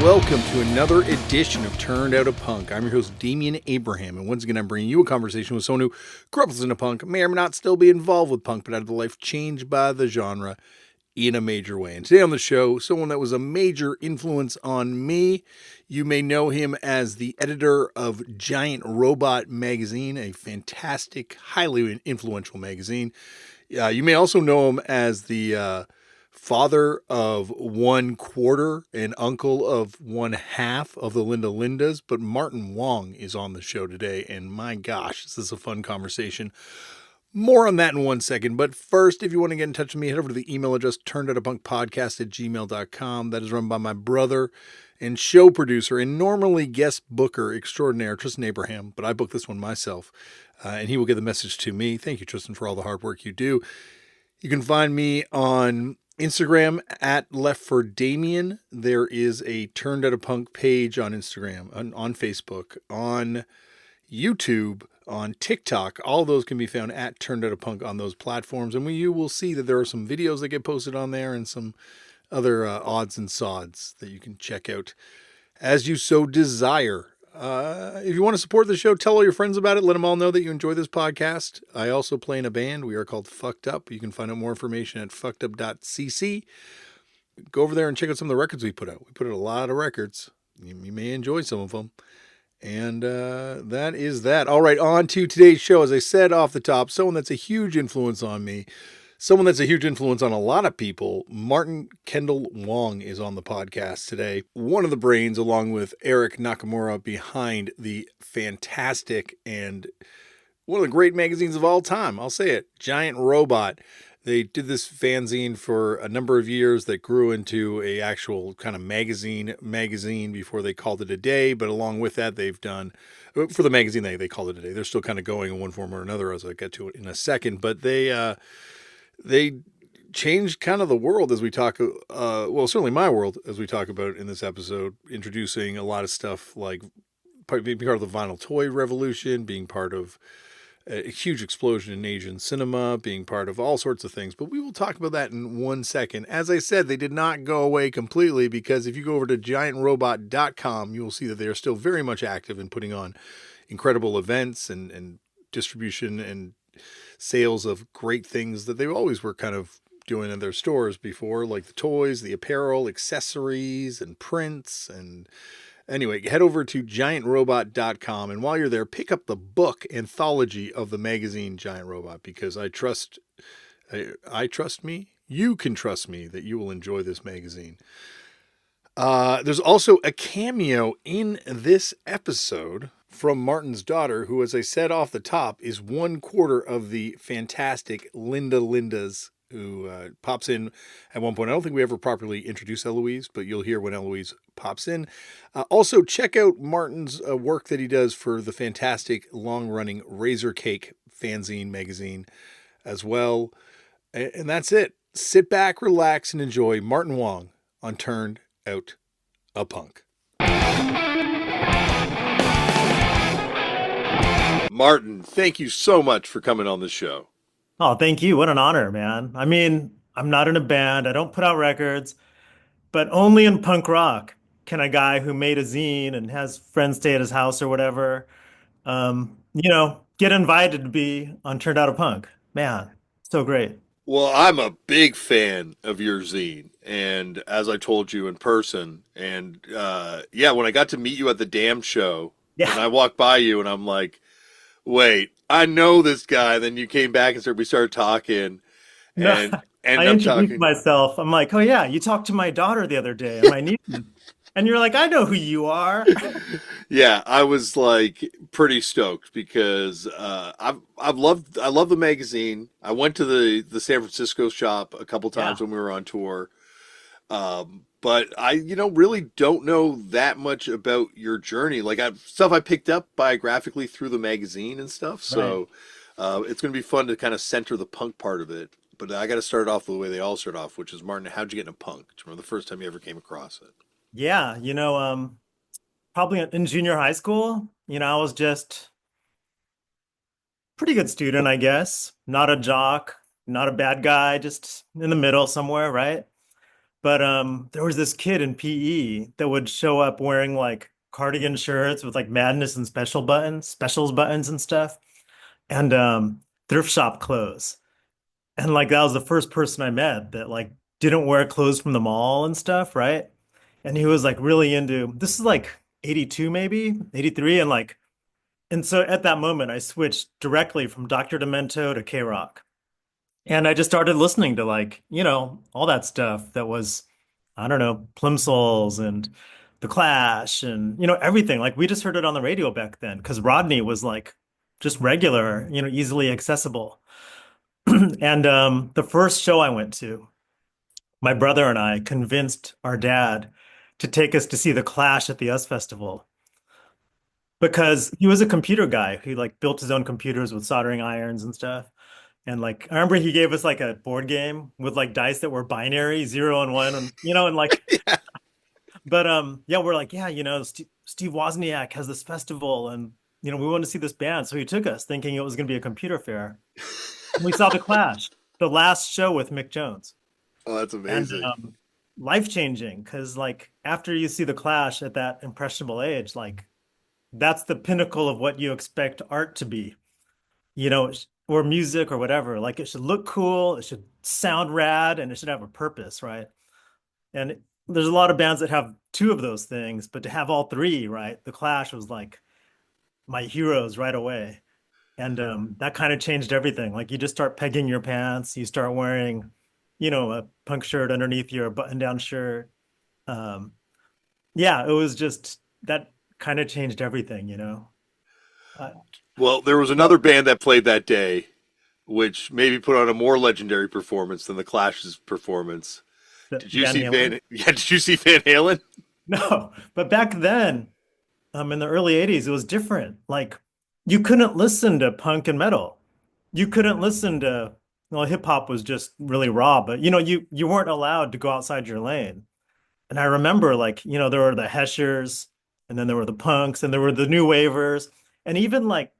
welcome to another edition of Turned Out a Punk. I'm your host, Damian Abraham, and once again, I'm bringing you a conversation with someone who grew up listening to punk, may or may not still be involved with punk, but had their life changed by the genre in a major way. And today on the show, someone that was a major influence on me. You may know him as the editor of Giant Robot magazine, a fantastic, highly influential magazine. You may also know him as the father of 1/4 and uncle of 1/2 of the Linda Lindas, but Martin Wong is on the show today, and my gosh, this is a fun conversation. More on that in 1 second, but first, if you want to get in touch with me, head over to the email address turnedoutapunkpodcast@gmail.com. That is run by my brother and show producer and normally guest booker extraordinaire, Tristan Abraham, but I booked this one myself, and he will get the message to me. Thank you, Tristan, for all the hard work you do. You can find me on Instagram at Left for Damian. There is a Turned Out a Punk page on Instagram, on Facebook, on YouTube, on TikTok. All those can be found at Turned Out a Punk on those platforms. And you will see that there are some videos that get posted on there and some other odds and sods that you can check out as you so desire. If you want to support the show, tell all your friends about it. Let them all know that you enjoy this podcast. I also play in a band. We are called Fucked Up. You can find out more information at fuckedup.cc. Go over there and check out some of the records we put out. We put out a lot of records. You may enjoy some of them. And that is that. All right, on to today's show. As I said off the top, someone that's a huge influence on me. Someone that's a huge influence on a lot of people, Martin Kendall Wong, is on the podcast today. One of the brains, along with Eric Nakamura, behind the fantastic and one of the great magazines of all time. I'll say it, Giant Robot. They did this fanzine for a number of years that grew into a actual kind of magazine before they called it a day. But along with that, they've done, for the magazine, they called it a day. They're still kind of going in one form or another, as I get to it in a second. But they changed kind of the world as we talk, well, certainly my world, as we talk about in this episode, introducing a lot of stuff like being part of the vinyl toy revolution, being part of a huge explosion in Asian cinema, being part of all sorts of things. But we will talk about that in 1 second. As I said, they did not go away completely, because if you go over to giantrobot.com, you will see that they are still very much active in putting on incredible events and distribution and sales of great things that they always were kind of doing in their stores before, like the toys, the apparel, accessories, and prints. And anyway, head over to giantrobot.com, and while you're there, pick up the book anthology of the magazine Giant Robot, because I trust me, you can trust me that you will enjoy this magazine. There's also a cameo in this episode from Martin's daughter, who, as I said off the top, is 1/4 of the fantastic Linda Lindas, who pops in at one point. I don't think we ever properly introduced Eloise, but you'll hear when Eloise pops in. Also, check out Martin's work that he does for the fantastic long-running Razor Cake fanzine magazine as well. And that's it. Sit back, relax, and enjoy Martin Wong on Turned Out a Punk. Martin, thank you so much for coming on the show. Oh, thank you. What an honor, man. I mean, I'm not in a band. I don't put out records, but only in punk rock can a guy who made a zine and has friends stay at his house or whatever, get invited to be on Turned Out a Punk. Man, so great. Well, I'm a big fan of your zine, and as I told you in person, and yeah, when I got to meet you at the Damn show, and Yeah. I walked by you, and I'm like, wait, I know this guy. Then you came back and we started talking, No, and ended I up introduced talking. myself. I'm like, oh yeah, you talked to my daughter the other day and my niece. And you're like, I know who you are. Yeah, I was like pretty stoked because I love the magazine. I went to the San Francisco shop a couple times Yeah, when we were on tour. But I, really don't know that much about your journey. Like stuff I picked up biographically through the magazine and stuff. right. So it's going to be fun to kind of center the punk part of it. But I got to start off the way they all start off, which is, Martin, how'd you get into punk? Do you remember the first time you ever came across it? Yeah, probably in junior high school, I was just pretty good student, I guess. Not a jock, not a bad guy, just in the middle somewhere, right? But there was this kid in PE that would show up wearing like cardigan shirts with like Madness and specials buttons and stuff, and thrift shop clothes. And like that was the first person I met that like didn't wear clothes from the mall and stuff, right? And he was like really into this is like 82 maybe, 83 and so at that moment I switched directly from Dr. Demento to K-Rock. And I just started listening to like, all that stuff that was, I don't know, Plimsouls and The Clash and, everything. Like we just heard it on the radio back then because Rodney was like just regular, easily accessible. And the first show I went to, my brother and I convinced our dad to take us to see The Clash at the US Festival because he was a computer guy. He like built his own computers with soldering irons and stuff. And like I remember he gave us like a board game with like dice that were binary, 0 and 1, and and like Yeah. but yeah, we're like, yeah, Steve Wozniak has this festival and we want to see this band. So he took us thinking it was gonna be a computer fair. And we saw The Clash, the last show with Mick Jones. Oh, that's And amazing. life-changing because like after you see The Clash at that impressionable age, like that's the pinnacle of what you expect art to be. Or music or whatever. Like it should look cool, it should sound rad, and it should have a purpose, right? And there's a lot of bands that have two of those things, but to have all three, right? The Clash was like my heroes right away. And that kind of changed everything. Like you just start pegging your pants, you start wearing, a punk shirt underneath your button-down shirt. Um, yeah, it was just that kind of changed everything. Uh, Well, there was another band that played that day, which maybe put on a more legendary performance than the Clash's performance. Did you Van see Halen? Van? Yeah, did you see Van Halen? No, but back then, in the early 80s, it was different. Like you couldn't listen to punk and metal. You couldn't listen to, well, hip hop was just really raw, but you weren't allowed to go outside your lane. And I remember like, there were the Heshers and then there were the punks and there were the new wavers and even like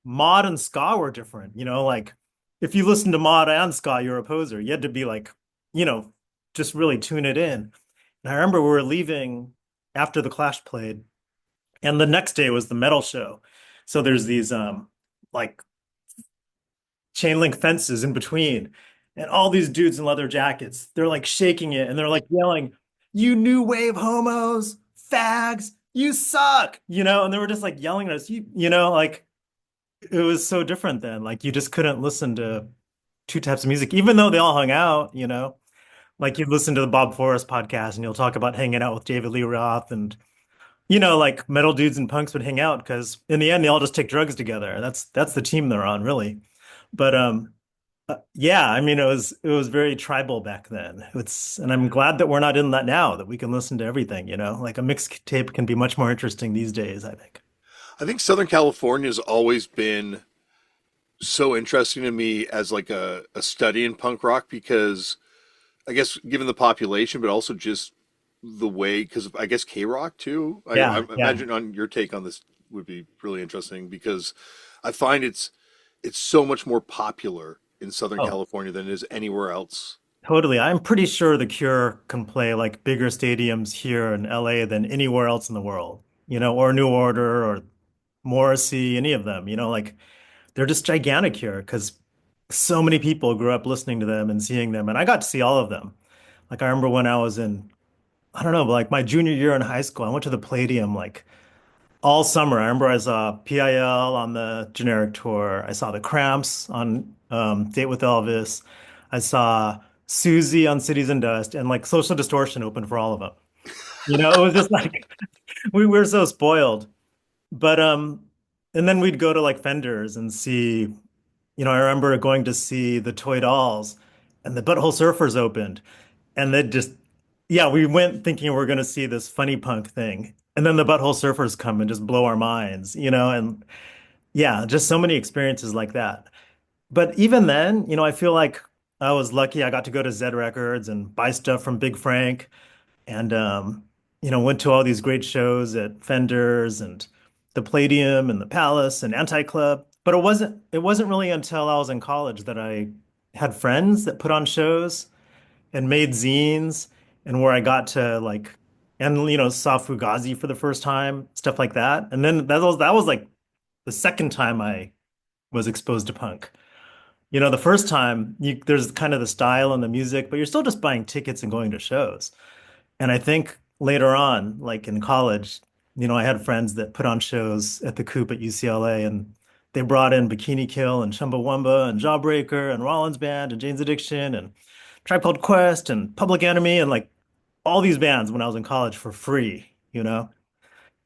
mod and ska were different, like if you listen to mod and ska, you're a poser. You had to be like, you know, just really tune it in. And I remember we were leaving after the Clash played and the next day was the metal show. So there's these like chain link fences in between and all these dudes in leather jackets. They're like shaking it and they're like yelling, "You new wave homos, fags, you suck," and they were just like yelling at us. Like it was so different then. Like you just couldn't listen to two types of music, even though they all hung out. Like you listen to the Bob Forrest podcast and you'll talk about hanging out with David Lee Roth and like metal dudes and punks would hang out because in the end they all just take drugs together. That's the team they're on, really. But yeah, I mean it was very tribal back then. And I'm glad that we're not in that now, that we can listen to everything. Like a mixtape can be much more interesting these days, I think. I think Southern California has always been so interesting to me as like a study in punk rock because I guess given the population, but also just the way, because I guess K Rock too. I Yeah, yeah. imagine on your take on this would be really interesting because I find it's so much more popular in Southern Oh, California than it is anywhere else. totally. I'm pretty sure The Cure can play like bigger stadiums here in LA than anywhere else in the world, or New Order or Morrissey, any of them, like they're just gigantic here because so many people grew up listening to them and seeing them. And I got to see all of them. Like I remember when I was in, I don't know, like my junior year in high school, I went to the Palladium like all summer. I remember I saw PIL on the generic tour. I saw the Cramps on Date with Elvis. I saw Susie on Cities and Dust and like Social Distortion opened for all of them. It was just like we were so spoiled. But and then we'd go to like Fenders and see, I remember going to see the Toy Dolls and the Butthole Surfers opened. And they just, yeah, we went thinking we are going to see this funny punk thing. And then the Butthole Surfers come and just blow our minds. And yeah, just so many experiences like that. But even then, I feel like I was lucky. I got to go to Zed Records and buy stuff from Big Frank and went to all these great shows at Fenders and the Palladium and the Palace and Anti Club. But it wasn't really until I was in college that I had friends that put on shows and made zines and where I got to like, and saw Fugazi for the first time, stuff like that. And then that was like the second time I was exposed to punk. The first time there's kind of the style and the music, but you're still just buying tickets and going to shows. And I think later on, like in college, I had friends that put on shows at the Coop at UCLA, and they brought in Bikini Kill and Chumbawamba and Jawbreaker and Rollins Band and Jane's Addiction and Tribe Called Quest and Public Enemy and like all these bands when I was in college for free.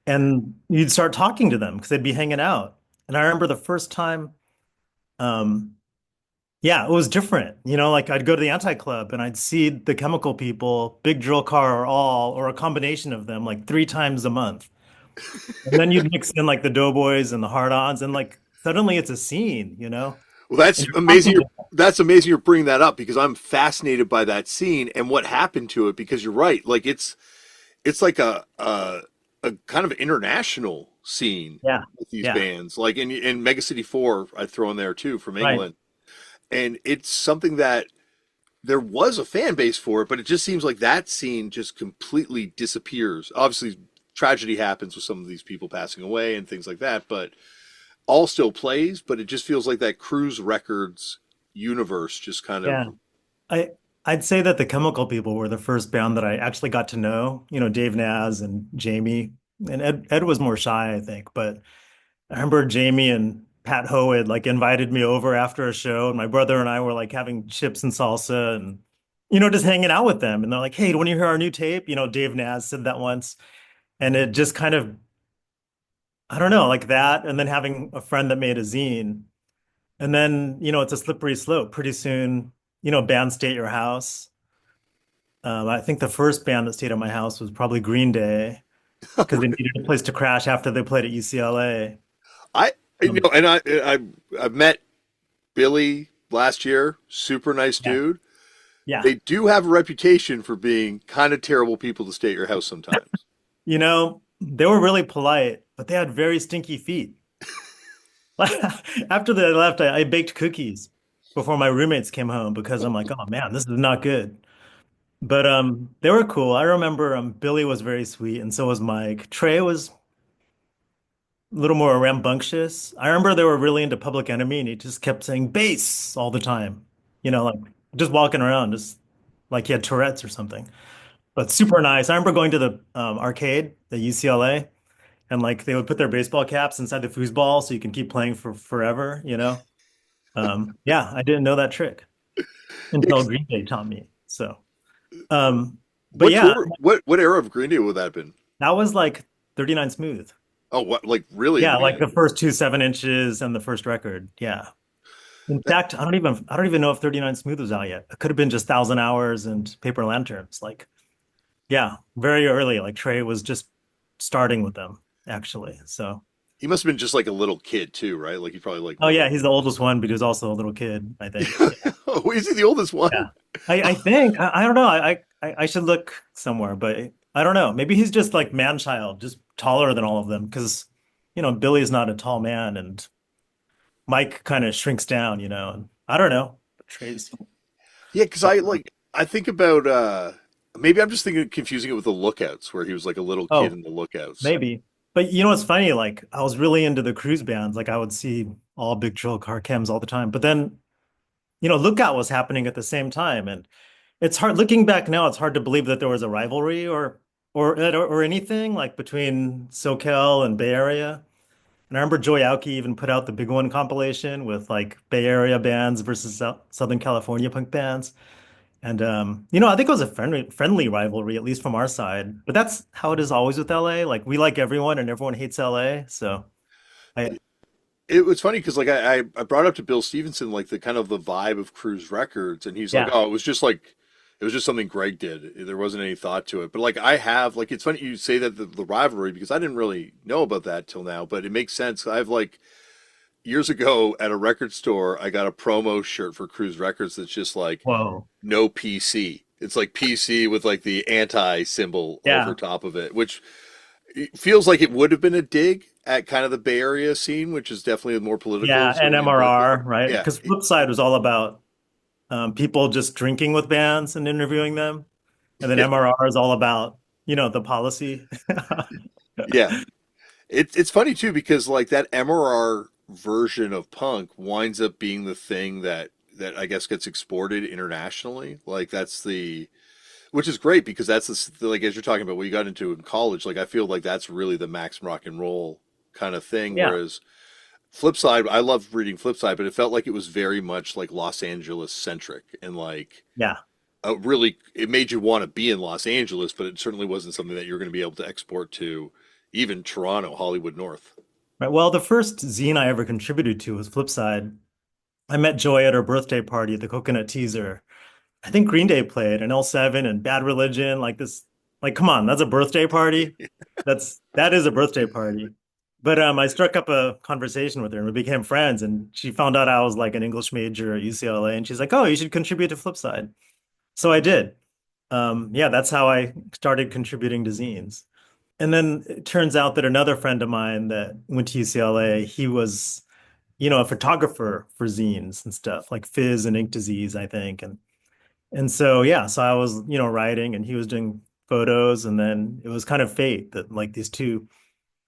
And you'd start talking to them because they'd be hanging out. And I remember the first time, um, yeah, it was different. Like I'd go to the anti club and I'd see the Chemical People, Big Drill Car, or all, or a combination of them, like 3 times a month. And then you'd mix in like the Doughboys and the Hard-Ons, and like suddenly it's a scene. Well, that's And you're amazing. talking to them. That's amazing. You're bringing that up because I'm fascinated by that scene and what happened to it. Because you're right. Like it's like a kind of international scene Yeah, with these yeah, bands. Like in Mega City 4, I throw in there too from right. England, and it's something that there was a fan base for it, but it just seems like that scene just completely disappears. Obviously, tragedy happens with some of these people passing away and things like that, but all still plays. But it just feels like that Cruise Records universe just kind of. Yeah. I I'd say that the Chemical People were the first band that I actually got to know. Dave Naz and Jamie. And Ed was more shy, I think, but I remember Jamie and Pat Ho had like invited me over after a show, and my brother and I were like having chips and salsa and just hanging out with them. And they're like, "Hey, do you want to hear our new tape?" Dave Naz said that once, and it just kind of, I don't know, like that. And then having a friend that made a zine, and then it's a slippery slope. Pretty soon, bands stay at your house. I think the first band that stayed at my house was probably Green Day because they needed a place to crash after they played at UCLA. I Um, and I met Billy last year, super nice yeah, dude. yeah. They do have a reputation for being kind of terrible people to stay at your house sometimes. They were really polite, but they had very stinky feet. After they left, I baked cookies before my roommates came home because I'm like, oh man, this is not good. But they were cool. I remember Billy was very sweet, and so was Mike. Trey was a little more rambunctious. I remember they were really into Public Enemy, and he just kept saying bass all the time. Like just walking around, just like he had Tourette's or something. But super nice. I remember going to the arcade at UCLA, and like they would put their baseball caps inside the foosball so you can keep playing for forever. Yeah, I didn't know that trick until Green Day taught me. So, but What yeah, tour? What era of Green Day would that have been? that was like 39 Smooth. Oh, what like really at Yeah, the like beginning? the first two 7 inches and the first record. Yeah. In fact, I don't even know if 39 Smooth was out yet. It could have been just Thousand Hours and Paper Lanterns. Like, yeah, very early. Like Trey was just starting with them, actually. So, He must have been just like a little kid too, right? Like he probably like oh was yeah, like. he's the oldest one, but he was also a little kid, I think. Oh, is he the oldest Yeah. one? I think I don't know. I should look somewhere, but I don't know. Maybe he's just like man child, just taller than all of them because Billy's not a tall man and Mike kind of shrinks down. And I don't know. Trey's Yeah, because I think about maybe I'm just thinking confusing it with the Lookouts, where he was like a little kid Oh, in the Lookouts. maybe. But what's funny? Like I was really into the cruise bands. Like I would see all Big Drill Car Chems all the time. But then, Lookout was happening at the same time. And it's hard looking back now, it's hard to believe that there was a rivalry or anything like between SoCal and Bay Area. And I remember Joy Aoki even put out the Big One compilation with like Bay Area bands versus Southern California punk bands. And I think it was a friendly rivalry, at least from our side. But that's how it is always with LA. Like we like everyone and everyone hates LA. So I It was funny because like I brought up to Bill Stevenson like the kind of the vibe of Cruise Records, and he's like, yeah. oh, it was just something Greg did. There wasn't any thought to it. But like I have like it's funny you say that the rivalry because I didn't really know about that till now, but it makes sense. I've like years ago at a record store, I got a promo shirt for Cruise Records that's just like Whoa. no PC. It's like PC with like the anti symbol over Yeah. top of it, which it feels like it would have been a dig at kind of the Bay Area scene, which is definitely more political. Yeah. So And we invite that. MRR, right? Yeah, Because Flipside was all about people just drinking with bands and interviewing them. And then Yeah. MRR is all about, the policy. Yeah. It's funny too because like that MRR version of punk winds up being the thing that I guess gets exported internationally. Like that's the which is great because that's like as you're talking about what you got into in college. Like I feel like that's really the max rock and roll kind of thing. Yeah. Whereas Flipside, I love reading Flipside, but it felt like it was very much like Los Angeles centric and like Yeah. really it made you want to be in Los Angeles, but it certainly wasn't something that you're going to be able to export to even Toronto, Hollywood North. Right. Well, the first zine I ever contributed to was Flipside. I met Joy at her birthday party at the Coconut Teaser. I think Green Day played and L7 and Bad Religion, like this. Like, come on, that's a birthday party. That is a birthday party. But I struck up a conversation with her and we became friends. And she found out I was like an English major at UCLA, and she's like, "Oh, you should contribute to Flipside." So I did. Yeah, that's how I started contributing to zines. And then it turns out that another friend of mine that went to UCLA, he was, a photographer for zines and stuff, like Fizz and Ink Disease, I think. And so yeah, so I was, writing and he was doing photos, and then it was kind of fate that like these two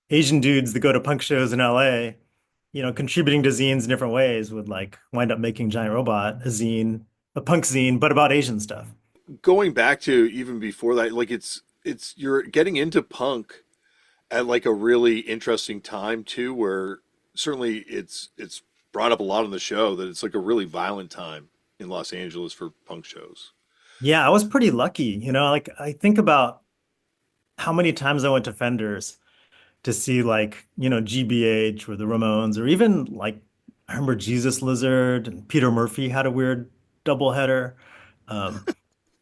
Asian dudes that go to punk shows in LA, contributing to zines in different ways would like wind up making Giant Robot, a zine, a punk zine, but about Asian stuff. Going back to even before that, like it's you're getting into punk at like a really interesting time too, where certainly it's brought up a lot on the show that it's like a really violent time in Los Angeles for punk shows. Yeah, I was pretty lucky, like I think about how many times I went to Fenders to see like, GBH or the Ramones, or even like I remember Jesus Lizard and Peter Murphy had a weird doubleheader. Um,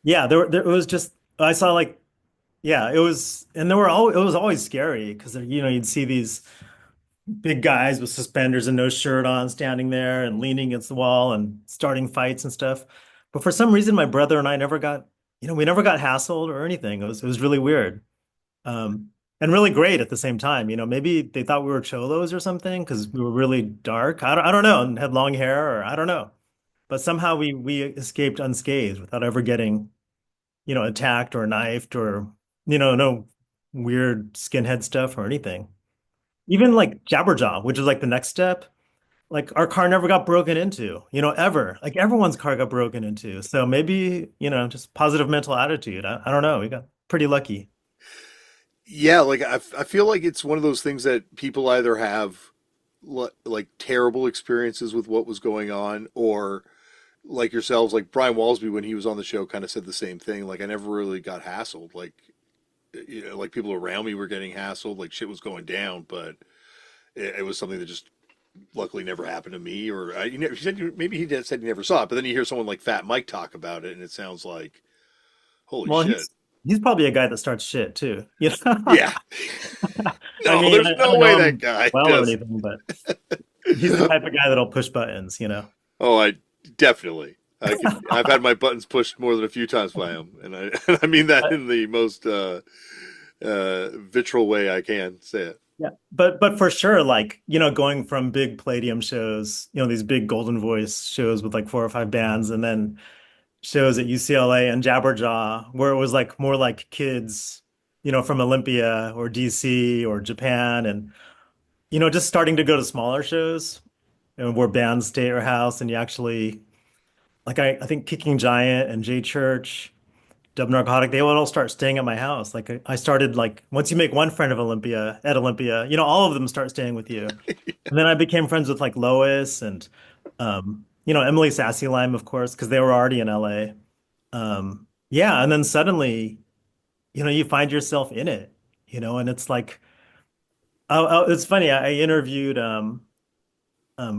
yeah, there it was just I saw like yeah, it was and there were all it was always scary because you'd see these big guys with suspenders and no shirt on standing there and leaning against the wall and starting fights and stuff. But for some reason my brother and I never got, we never got hassled or anything. It was really weird. And really great at the same time. Maybe they thought we were cholos or something because we were really dark. I don't know, and had long hair, or I don't know. But somehow we escaped unscathed without ever getting, attacked or knifed or, no weird skinhead stuff or anything. Even like Jabberjaw, which is like the next step. Like our car never got broken into, ever. Like everyone's car got broken into. So maybe, just positive mental attitude. I don't know. We got pretty lucky. Yeah, like I feel like it's one of those things that people either have like terrible experiences with what was going on, or like yourselves, like Brian Walsby when he was on the show kind of said the same thing. Like I never really got hassled. Like like people around me were getting hassled, like shit was going down, but it was something that just luckily never happened to me. Or he said maybe he did, said he never saw it, but then you hear someone like Fat Mike talk about it, and it sounds like holy Well, shit. he's probably a guy that starts shit too. Yeah, I no, mean, there's I no don't know way that him guy well or does. anything, but he's the type of guy that'll push buttons. Oh, I definitely. I've had my buttons pushed more than a few times by him, and I and I mean that But, in the most vitriol way I can say it. yeah, but for sure, like, going from big Palladium shows, these big Golden Voice shows with like four or five bands, and then shows at UCLA and Jabberjaw, where it was like more like kids, from Olympia or DC or Japan, and just starting to go to smaller shows, where bands stay at your house and you actually like I think Kicking Giant and J Church, Dub Narcotic, they would all start staying at my house. Like I started like once you make one friend of Olympia at Olympia, all of them start staying with you. And then I became friends with like Lois and Emily Sassy Lime, of course, because they were already in LA. Yeah, and then suddenly, you find yourself in it, and it's like it's funny. I interviewed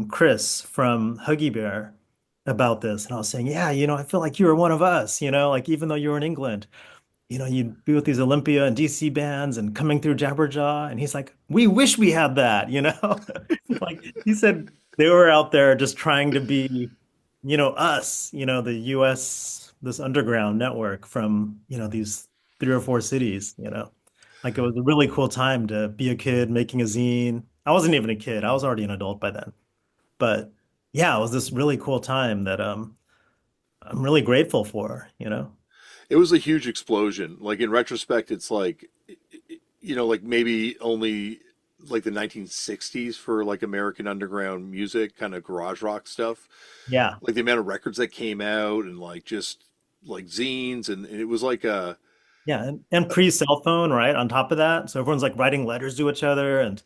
Chris from Huggy Bear about this, and I was saying, yeah, I feel like you were one of us, like even though you were in England, you'd be with these Olympia and DC bands and coming through Jabberjaw, and he's like, we wish we had that. Like he said, they were out there just trying to be, us, the US, this underground network from, these three or four cities. Like it was a really cool time to be a kid making a zine. I wasn't even a kid. I was already an adult by then. But yeah, it was this really cool time that I'm really grateful for. it was a huge explosion. Like in retrospect, it's like, like maybe only like the 1960s for like American underground music, kind of garage rock stuff. Yeah. Like the amount of records that came out and like just like zines, and it was like Yeah, and pre-cell phone, right? On top of that. So everyone's like writing letters to each other and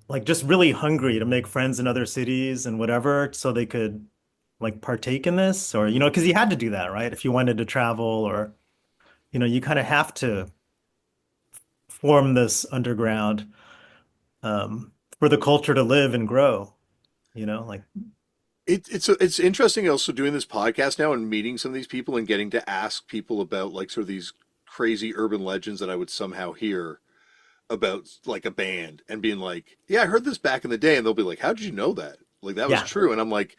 like just really hungry to make friends in other cities and whatever so they could like partake in this or because you had to do that, right? If you wanted to travel or you kind of have to form this underground for the culture to live and grow, like it's interesting also doing this podcast now and meeting some of these people and getting to ask people about like sort of these crazy urban legends that I would somehow hear about like a band and being like, yeah, I heard this back in the day, and they'll be like, how did you know that? Like that was yeah. true, and I'm like,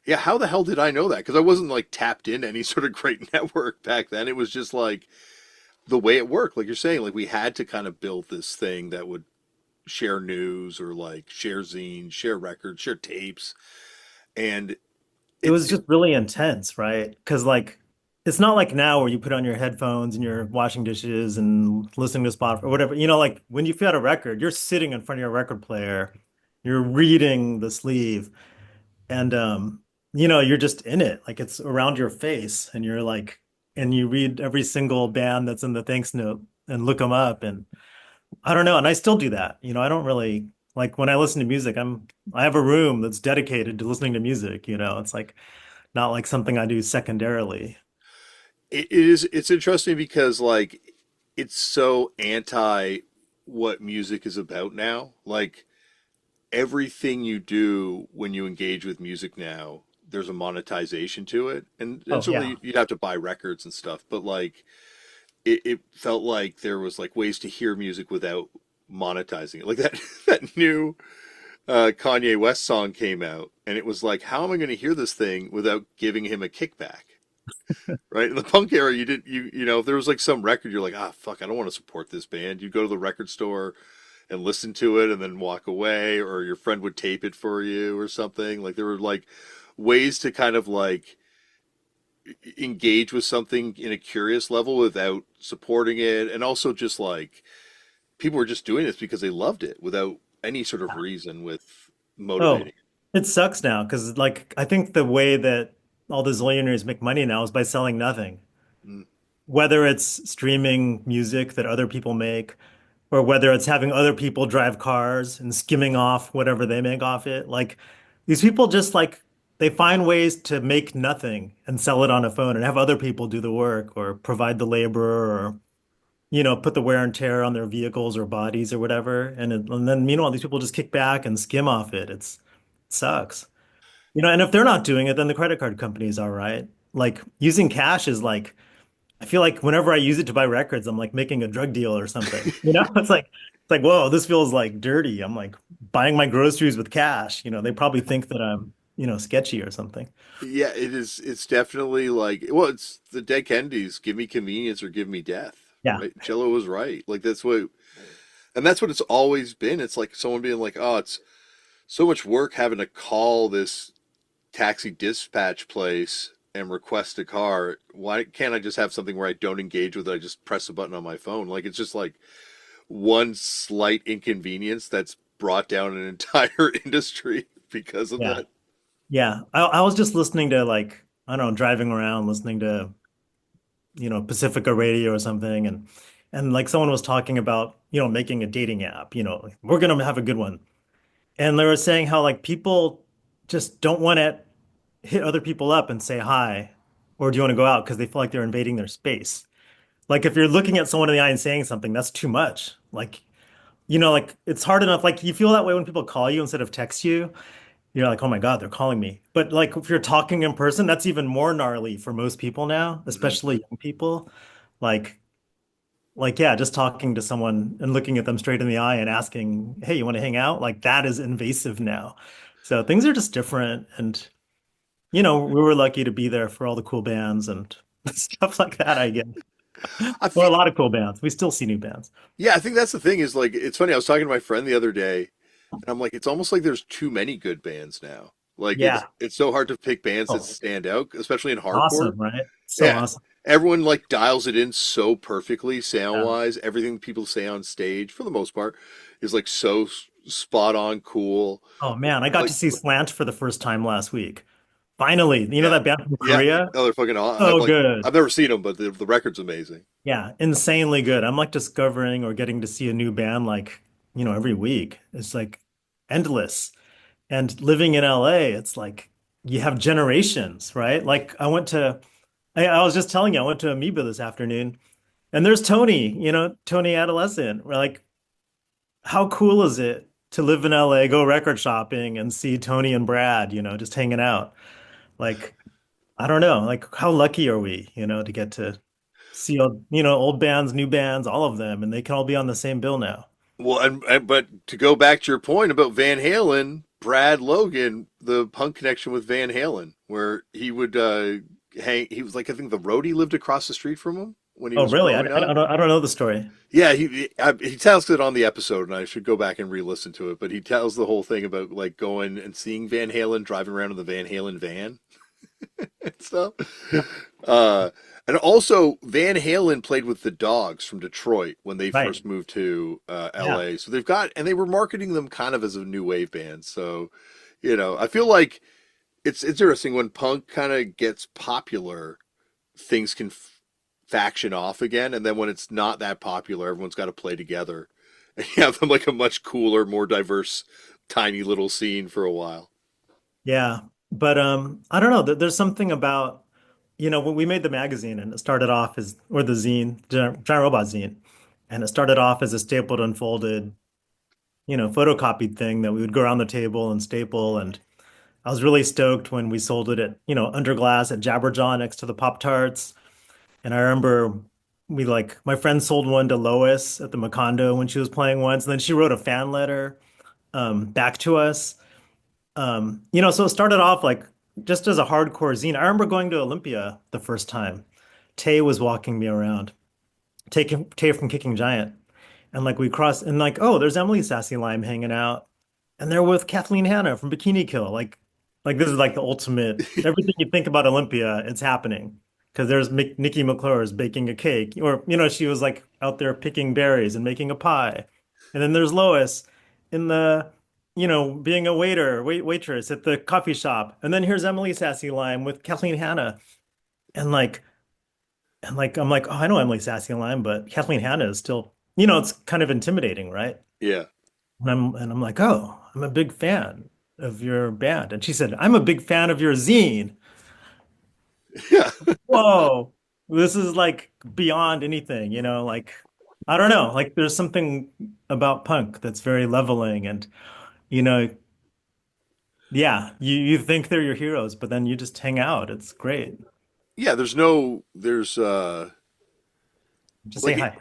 yeah, how the hell did I know that? Because I wasn't like tapped into any sort of great network back then. It was just like the way it worked, like you're saying, like we had to kind of build this thing that would share news or like share zines, share records, share tapes, and It was it just really intense, right? Because like it's not like now where you put on your headphones and you're washing dishes and listening to Spotify or whatever. Like when you feel out a record, you're sitting in front of your record player, you're reading the sleeve, and you're just in it. Like it's around your face, and you're like, and you read every single band that's in the thanks note and look them up. And I don't know, and I still do that. I don't really like when I listen to music, I have a room that's dedicated to listening to music. It's like not like something I do secondarily. it's interesting because like it's so anti what music is about now. Like everything you do when you engage with music now, there's a monetization to it, and Oh yeah. certainly you'd have to buy records and stuff, but like it felt like there was like ways to hear music without monetizing it. Like that that new Kanye West song came out, and it was like, how am I going to hear this thing without giving him a kickback? Right in the punk era, you did if there was like some record, you're like, ah, fuck, I don't want to support this band. You go to the record store and listen to it, and then walk away, or your friend would tape it for you or something. Like there were like ways to kind of like engage with something in a curious level without supporting it, and also just like people were just doing this because they loved it without any sort of reason with Oh, motivating. it sucks now because like I think the way that all the zillionaires make money now is by selling nothing. Mm. Whether it's streaming music that other people make, or whether it's having other people drive cars and skimming off whatever they make off it. Like these people just like they find ways to make nothing and sell it on a phone and have other people do the work or provide the labor or put the wear and tear on their vehicles or bodies or whatever. And then meanwhile these people just kick back and skim off it. It sucks. And if they're not doing it, then the credit card companies are, right? Like using cash is like I feel like whenever I use it to buy records, I'm like making a drug deal or something. It's like, whoa, this feels like dirty. I'm like buying my groceries with cash. They probably think that I'm, sketchy or something. Yeah, it is. It's definitely like, well, it's the dead Kennedys. Give me convenience or give me death. Yeah. Right? Jello was right. Like that's what, and that's what it's always been. It's like someone being like, oh, it's so much work having to call this taxi dispatch place and request a car. Why can't I just have something where I don't engage with it? I just press a button on my phone. Like it's just like one slight inconvenience that's brought down an entire industry because of Yeah. that. Yeah. I was just listening to like, I don't know, driving around, listening to, Pacifica radio or something. And like someone was talking about, making a dating app, like, we're going to have a good one. And they were saying how like people just don't want to hit other people up and say hi, or do you want to go out because they feel like they're invading their space. Like if you're looking at someone in the eye and saying something, that's too much. Like, like it's hard enough. Like you feel that way when people call you instead of text you. You're like, oh my God, they're calling me. But like if you're talking in person, that's even more gnarly for most people now, Mhm. especially young people. Like, like yeah, just talking to someone and looking at them straight in the eye and asking, hey, you want to hang out? Like that is invasive now. So things are just different. And we were lucky to be there for all the cool bands and stuff like that, I guess. I Or a feel, lot of cool bands. We still see new bands. yeah, I think that's the thing is like it's funny. I was talking to my friend the other day, and I'm like, it's almost like there's too many good bands now. Like Yeah. it's so hard to pick bands that Oh, stand out, especially in hardcore. awesome, right? So Yeah, awesome. everyone like dials it in so perfectly sound Yeah. wise. Everything people say on stage, for the most part, is like so spot on, cool. Oh man, I got to Like, see Slant for the first time last week. Finally, you know yeah, that band from yeah. Korea? No, they're fucking. So Like, good. I've never seen them, but the record's amazing. Yeah, insanely good. I'm like discovering or getting to see a new band like, every week. It's like endless. And living in LA, it's like you have generations, right? Like I was just telling you, I went to Amoeba this afternoon and there's Tony, Tony Adolescent. We're like, how cool is it to live in LA, go record shopping and see Tony and Brad, just hanging out? Like, I don't know, like how lucky are we, to get to see all, old bands, new bands, all of them, and they can all be on the same bill now. Well, and but to go back to your point about Van Halen, Brad Logan, the punk connection with Van Halen, where he would hang. He was like, I think the roadie lived across the street from him when he Oh, was really? growing up. I don't know the story. Yeah, he tells it on the episode, and I should go back and re-listen to it. But he tells the whole thing about like going and seeing Van Halen driving around in the Van Halen van and stuff. Yeah. Uh, and also, Van Halen played with the Dogs from Detroit when they Right. first moved to Yeah. LA. So they've got, and they were marketing them kind of as a new wave band. So, I feel like it's interesting when punk kind of gets popular, things can faction off again. And then when it's not that popular, everyone's got to play together. And you have them like a much cooler, more diverse, tiny little scene for a while. Yeah. But I don't know. There's something about, when we made the magazine and it started off as, or the zine, Giant Robot zine, and it started off as a stapled, unfolded, photocopied thing that we would go around the table and staple. And I was really stoked when we sold it at, under glass at Jabberjaw next to the Pop Tarts. And I remember my friend sold one to Lois at the Macondo when she was playing once, and then she wrote a fan letter back to us. So it started off like just as a hardcore zine. I remember going to Olympia the first time. Tay was walking me around. Tay from Kicking Giant. And like we crossed and like, oh, there's Emily Sassy Lime hanging out. And they're with Kathleen Hanna from Bikini Kill. Like this is like the ultimate everything you think about Olympia, it's happening. Because there's Nikki McClure's baking a cake. Or, she was like out there picking berries and making a pie. And then there's Lois in the being a waitress at the coffee shop. And then here's Emily Sassy Lime with Kathleen Hanna. And I'm like, oh, I know Emily Sassy Lime, but Kathleen Hanna is still, it's kind of intimidating, right? Yeah. And I'm like, oh, I'm a big fan of your band. And she said, I'm a big fan of your zine. Yeah. Whoa, this is like beyond anything, like I don't know, like there's something about punk that's very leveling and you know, yeah, you think they're your heroes, but then you just hang out. It's great. Yeah, there's Just say like hi.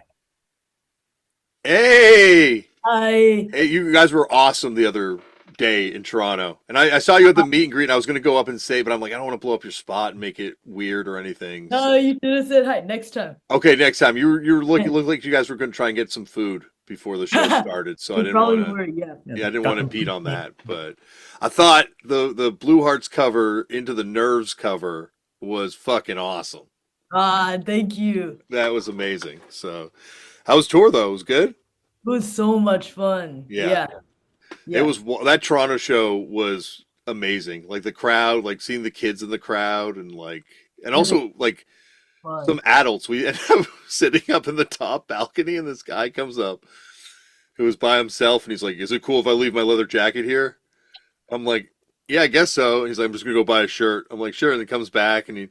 hey, I hey, you guys were awesome the other day in Toronto. And I saw you at the meet and greet and I was gonna go up and say, but I'm like, I don't want to blow up your spot and make it weird or anything. So no, you should have said hi next time. okay, next time you were looking looked like you guys were gonna try and get some food before the show started. So I We didn't probably wanna were, yeah. Yeah, yeah, I didn't want got to them. impede on that. But I thought the Blue Hearts cover into the Nerves cover was fucking awesome. Ah, thank you. That was amazing. So how was tour though? It was good? It was so much fun. Yeah. Yeah, It yeah. was that Toronto show was amazing. Like the crowd, like seeing the kids in the crowd, and like, and It was also like some fun. adults. We ended up sitting up in the top balcony, and this guy comes up who was by himself, and he's like, "Is it cool if I leave my leather jacket here?" I'm like, "Yeah, I guess so." And he's like, "I'm just gonna go buy a shirt." I'm like, "Sure." And he comes back, and he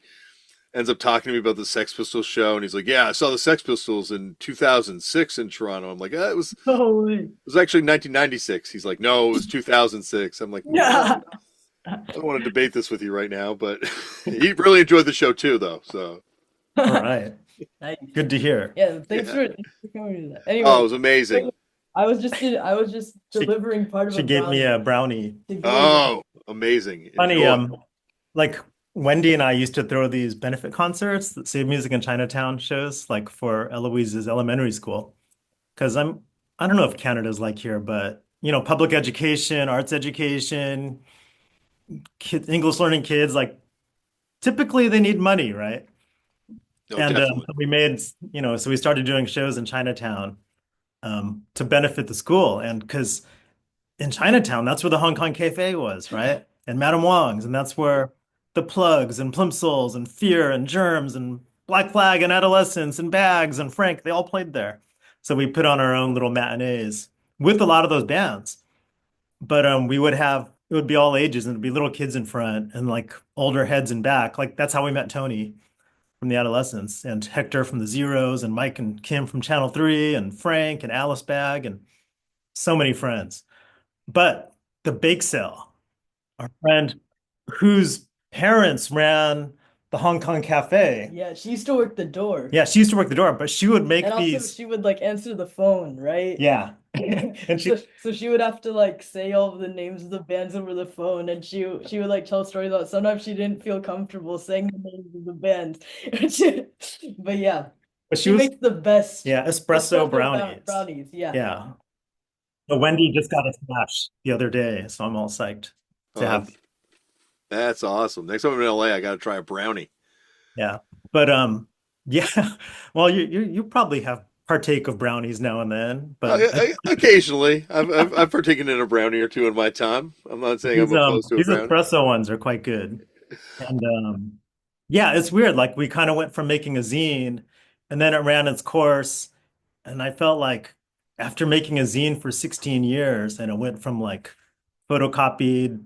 ends up talking to me about the Sex Pistols show, and he's like, "Yeah, I saw the Sex Pistols in 2006 in Toronto." I'm like, Oh, wait. it was actually 1996." He's like, "No, it was 2006." I'm like, Yeah. I don't want to debate this with you right now, but he really enjoyed the show too, though. So All right. Nice. Good to hear. Yeah, yeah, thanks for coming to that. oh, it Anyway, was amazing. I was just She delivering part of she a gave me brownie a brownie. to go with Oh, amazing. Funny, Enjoy. like Wendy and I used to throw these benefit concerts that Save Music in Chinatown shows, like for Eloise's elementary school. Because I don't know if Canada's like here, but public education, arts education, kids, English learning kids, like typically they need money, right? Oh, And definitely. we made, so we started doing shows in Chinatown to benefit the school. And because in Chinatown, that's where the Hong Kong Cafe was, right? And Madame Wong's, and that's where the Plugs and Plimsolls and Fear and Germs and Black Flag and Adolescence and Bags and Frank, they all played there. So we put on our own little matinees with a lot of those bands. But we would have it would be all ages and it'd be little kids in front and like older heads in back. Like that's how we met Tony from the Adolescents and Hector from the Zeros and Mike and Kim from Channel 3 and Frank and Alice Bag and so many friends. But the bake sale, our friend whose parents ran the Hong Kong Cafe. Yeah, she used to work the door. Yeah, she used to work the door, but she would And make also these. she would like answer the phone, right? Yeah. And So she, so she would have to like say all of the names of the bands over the phone, and she would like tell stories about sometimes she didn't feel comfortable saying the names of the bands. But yeah, but she she was, makes the best yeah, espresso brownies. brownies. Yeah. Yeah. So Wendy just got a smash the other day, so I'm all psyched to Uh, have. that's awesome. Next time I'm in LA, I got to try a brownie. Yeah. But yeah. Well, you probably have partake of brownies now and then, but Occasionally, I've partaken in a brownie or two in my time. I'm not saying I'm opposed to a these brownie. espresso ones are quite good. And yeah, it's weird. Like we kind of went from making a zine and then it ran its course. And I felt like after making a zine for 16 years and it went from like photocopied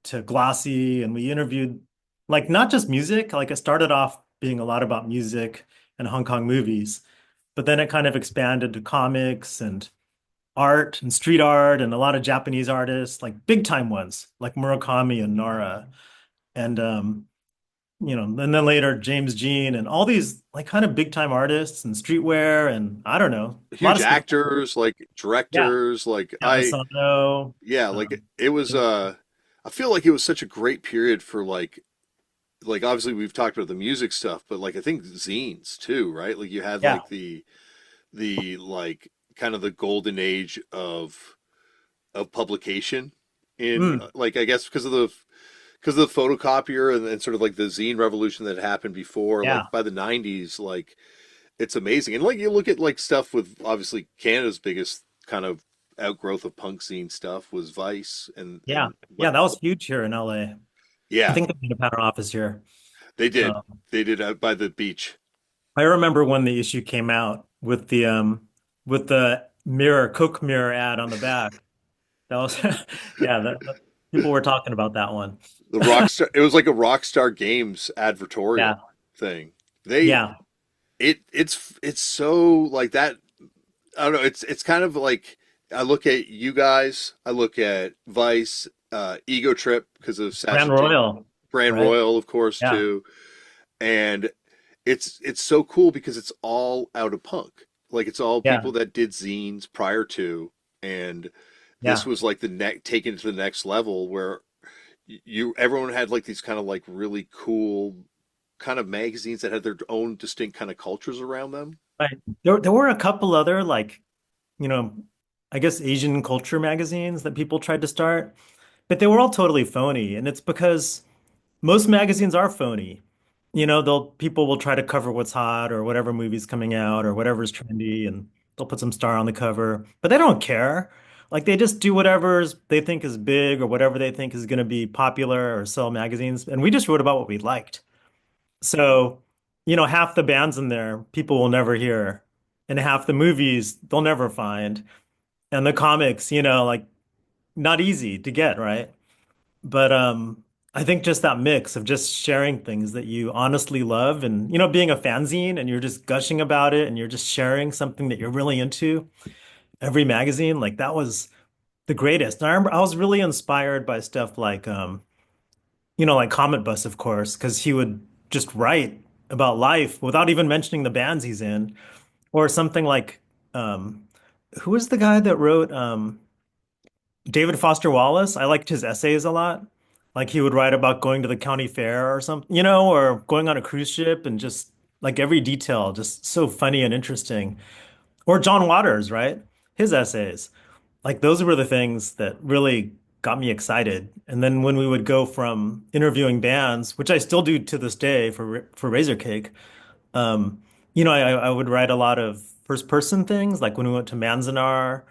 to glossy and we interviewed like not just music, like it started off being a lot about music and Hong Kong movies, but then it kind of expanded to comics and art and street art and a lot of Japanese artists, like big time ones, like Murakami and Nara. And and then later James Jean and all these like kind of big time artists and streetwear and I don't know, a lot Huge of stuff. actors, like Yeah, directors, yeah, Asano. yeah, like Um, it was. I feel like it was such a great period for like obviously we've talked about the music stuff, but like I think zines too, right? Like you had yeah. like the like kind of the golden age of publication in Mm, like I guess because of the photocopier and sort of like the zine revolution that happened before, yeah, like by the 90s, like it's amazing. And like you look at like stuff with obviously Canada's biggest kind of outgrowth of punk scene stuff was Vice yeah, and yeah. what That was huge here in LA. I yeah, think they made a pattern office here. they did. Uh, They did out by the beach. I remember when the issue came out with the mirror, Coke mirror ad on the back. That was yeah, people were talking about that one. The Rockstar it was like a Rockstar Games Yeah, advertorial thing. They yeah, it's so like that. I don't know. It's kind of like I look at you guys. I look at Vice, Ego Trip because of Grand Sasha T, Royal, Brand right? Royal, of course, Yeah, too. And it's so cool because it's all out of punk. Like it's all yeah, people that did zines prior to, and this yeah. was like the neck taken to the next level where you everyone had like these kind of like really cool kind of magazines that had their own distinct kind of cultures around them. Right. There were a couple other like, you know, I guess Asian culture magazines that people tried to start, but they were all totally phony. And it's because most magazines are phony. They'll people will try to cover what's hot or whatever movie's coming out or whatever's trendy, and they'll put some star on the cover, but they don't care. Like they just do whatever's they think is big or whatever they think is going to be popular or sell magazines. And we just wrote about what we liked. So, half the bands in there people will never hear, and half the movies they'll never find, and the comics, like not easy to get, right? But I think just that mix of just sharing things that you honestly love and being a fanzine and you're just gushing about it and you're just sharing something that you're really into every magazine, like that was the greatest. And I remember I was really inspired by stuff like like Comet Bus, of course, because he would just write about life without even mentioning the bands he's in, or something like um who was the guy that wrote David Foster Wallace? I liked his essays a lot. Like he would write about going to the county fair or something, or going on a cruise ship and just like every detail, just so funny and interesting. Or John Waters, right? His essays. Like those were the things that really got me excited. And then when we would go from interviewing bands, which I still do to this day for Razor Cake, Um, I would write a lot of first person things, like when we went to Manzanar,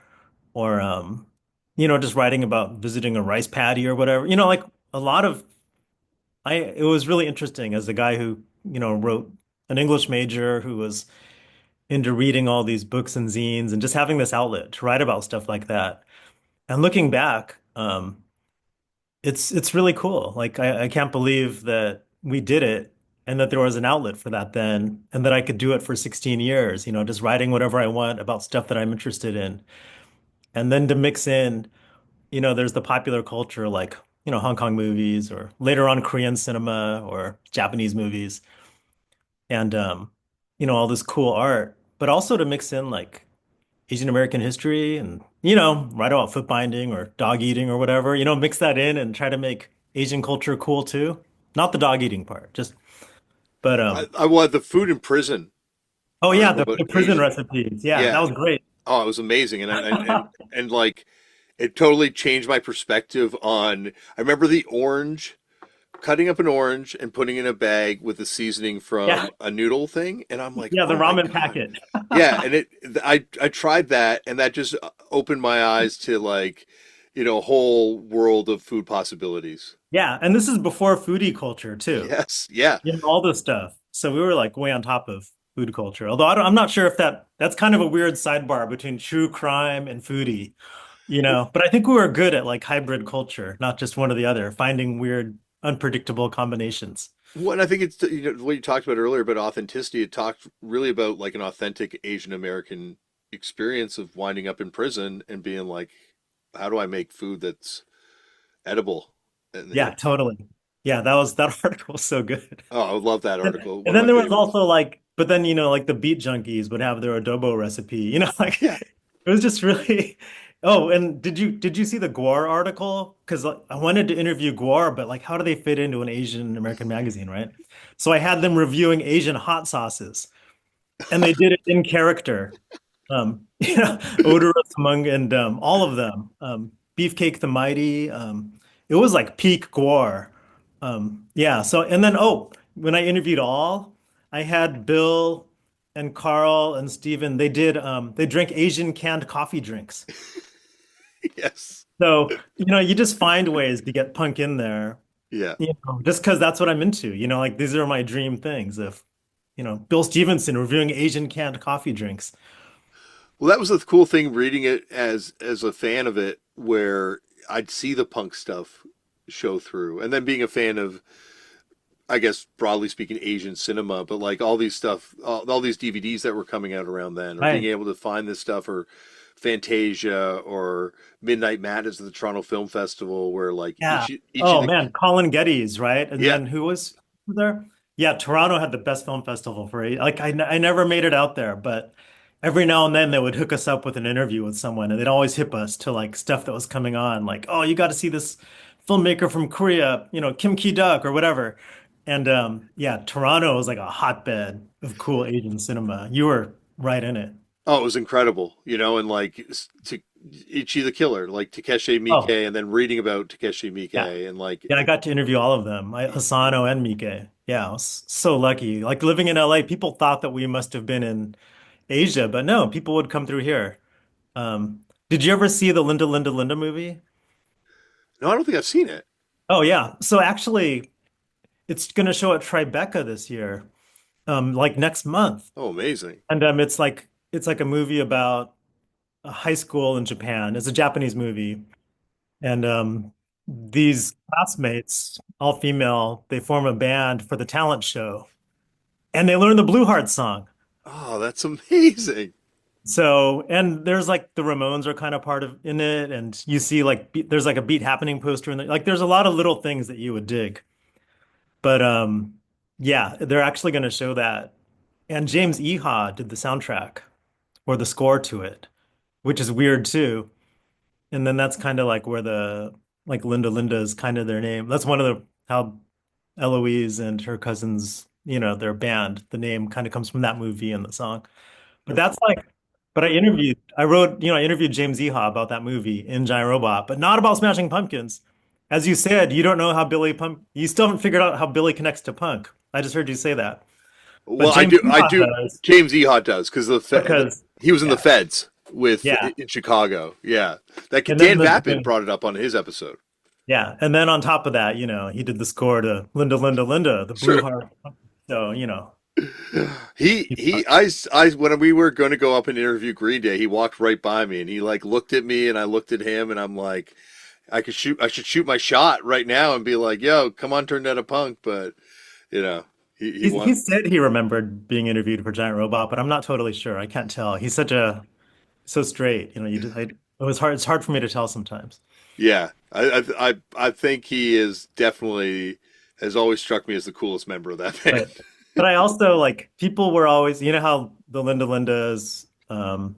or just writing about visiting a rice paddy or whatever. Like a lot of it was really interesting as a guy who, wrote an English major who was into reading all these books and zines and just having this outlet to write about stuff like that. And looking back, it's really cool. Like I can't believe that we did it and that there was an outlet for that then and that I could do it for 16 years, just writing whatever I want about stuff that I'm interested in. And then to mix in, there's the popular culture like, Hong Kong movies or later on Korean cinema or Japanese movies and all this cool art, but also to mix in like Asian American history and, write about foot binding or dog eating or whatever, mix that in and try to make Asian culture cool too. Not the dog eating part, just, but, I wanted the food in prison oh yeah, article the, about the prison Asian. recipes. Yeah, that Yeah. was great. Oh, it was amazing. And like, it totally changed my perspective on, I remember the orange, cutting up an orange and putting it in a bag with the seasoning Yeah, from a noodle thing. And I'm like, yeah, the oh my ramen God. packet. Yeah. And I tried that and that just opened my eyes to like, a whole world of food possibilities. Yeah, and this is before foodie culture too. Yes. Yeah. All this stuff. So we were like way on top of food culture. Although I'm not sure if that's kind of a weird sidebar between true crime and foodie, But I think we were good at like hybrid culture, not just one or the other, finding weird, unpredictable combinations. Well, and I think it's what you talked about earlier about authenticity. It talked really about like an authentic Asian American experience of winding up in prison and being like, how do I make food that's edible? And Yeah, totally. Yeah, that article was so good. oh, I would love that And, article. One and of then my there was favorites. also like, but then like the beet junkies would have their adobo recipe, like Yeah. it was just really. Oh, and did you see the Guar article? Because I wanted to interview Guar, but like, how do they fit into an Asian American magazine, right? So I had them reviewing Asian hot sauces, and they did it in character. Odorous among and all of them. Beefcake the Mighty. It was like peak Guar. Yeah. So and then when I interviewed all, I had Bill and Carl and Steven. They drank Asian canned coffee drinks. Yes. So, you just find ways to get punk in there, Yeah. just because that's what I'm into. Like these are my dream things. If, Bill Stevenson reviewing Asian canned coffee drinks. Well, that was the cool thing reading it as a fan of it, where I'd see the punk stuff show through, and then being a fan of, I guess, broadly speaking, Asian cinema, but like all these stuff, all these DVDs that were coming out around then, or being Right. able to find this stuff, or Fantasia, or Midnight Madness at the Toronto Film Festival, where like Yeah. each of Oh the man, Colin Geddes, right? And yeah, then who was there? Yeah, Toronto had the best film festival for it. Like I never made it out there, but every now and then they would hook us up with an interview with someone, and they'd always hip us to like stuff that was coming on, like, oh, you got to see this filmmaker from Korea, Kim Ki-duk or whatever. And yeah, Toronto was like a hotbed of cool Asian cinema. You were right in it. oh, it was incredible, and like to Ichi the Killer, like Takeshi Oh, Miike, and then reading about Takeshi yeah. Miike, and like Yeah, I got to interview all of them. Asano and Mike. Yeah, I was so lucky. Like living in LA, people thought that we must have been in Asia, but no, people would come through here. Did you ever see the Linda Linda Linda movie? no, I don't think I've seen it. Oh yeah. So actually, it's going to show at Tribeca this year, like next month. Oh, amazing. And it's like a movie about a high school in Japan. It's a Japanese movie. And these classmates, all female, they form a band for the talent show. And they learn the Blue Heart song. Oh, that's amazing. So, and there's like the Ramones are kind of part of in it, and you see like there's like a Beat Happening poster in there. Like there's a lot of little things that you would dig. But yeah, they're actually going to show that. And James Eha did the soundtrack or the score to it, which is weird too. And then that's kind of like where the like Linda Linda is kind of their name. That's one of the how Eloise and her cousins, their band, the name kind of comes from that movie and the song. But that's like, but I interviewed James Eha about that movie in Giant Robot, but not about Smashing Pumpkins. As you said, you don't know how you still haven't figured out how Billy connects to punk. I just heard you say that. but Well, James I Seahawk do. does James Ehot does because because he was in the yeah, Feds with yeah. in Chicago. Yeah, that And then Dan Vapid brought it up on his episode. yeah, and then on top of that, he did the score to Linda, Linda, Linda, the Blue Sure. Heart. So, When we were going to go up and interview Green Day, he walked right by me and he like looked at me and I looked at him and I'm like, I should shoot my shot right now and be like, yo, come on, turn that a punk. But, you know, he he want, said he remembered being interviewed for Giant Robot, but I'm not totally sure. I can't tell. He's so straight. It was hard. It's hard for me to tell sometimes. yeah, I think he is definitely has always struck me as the coolest member of that band. But but I also like people were always, how the Linda Lindas,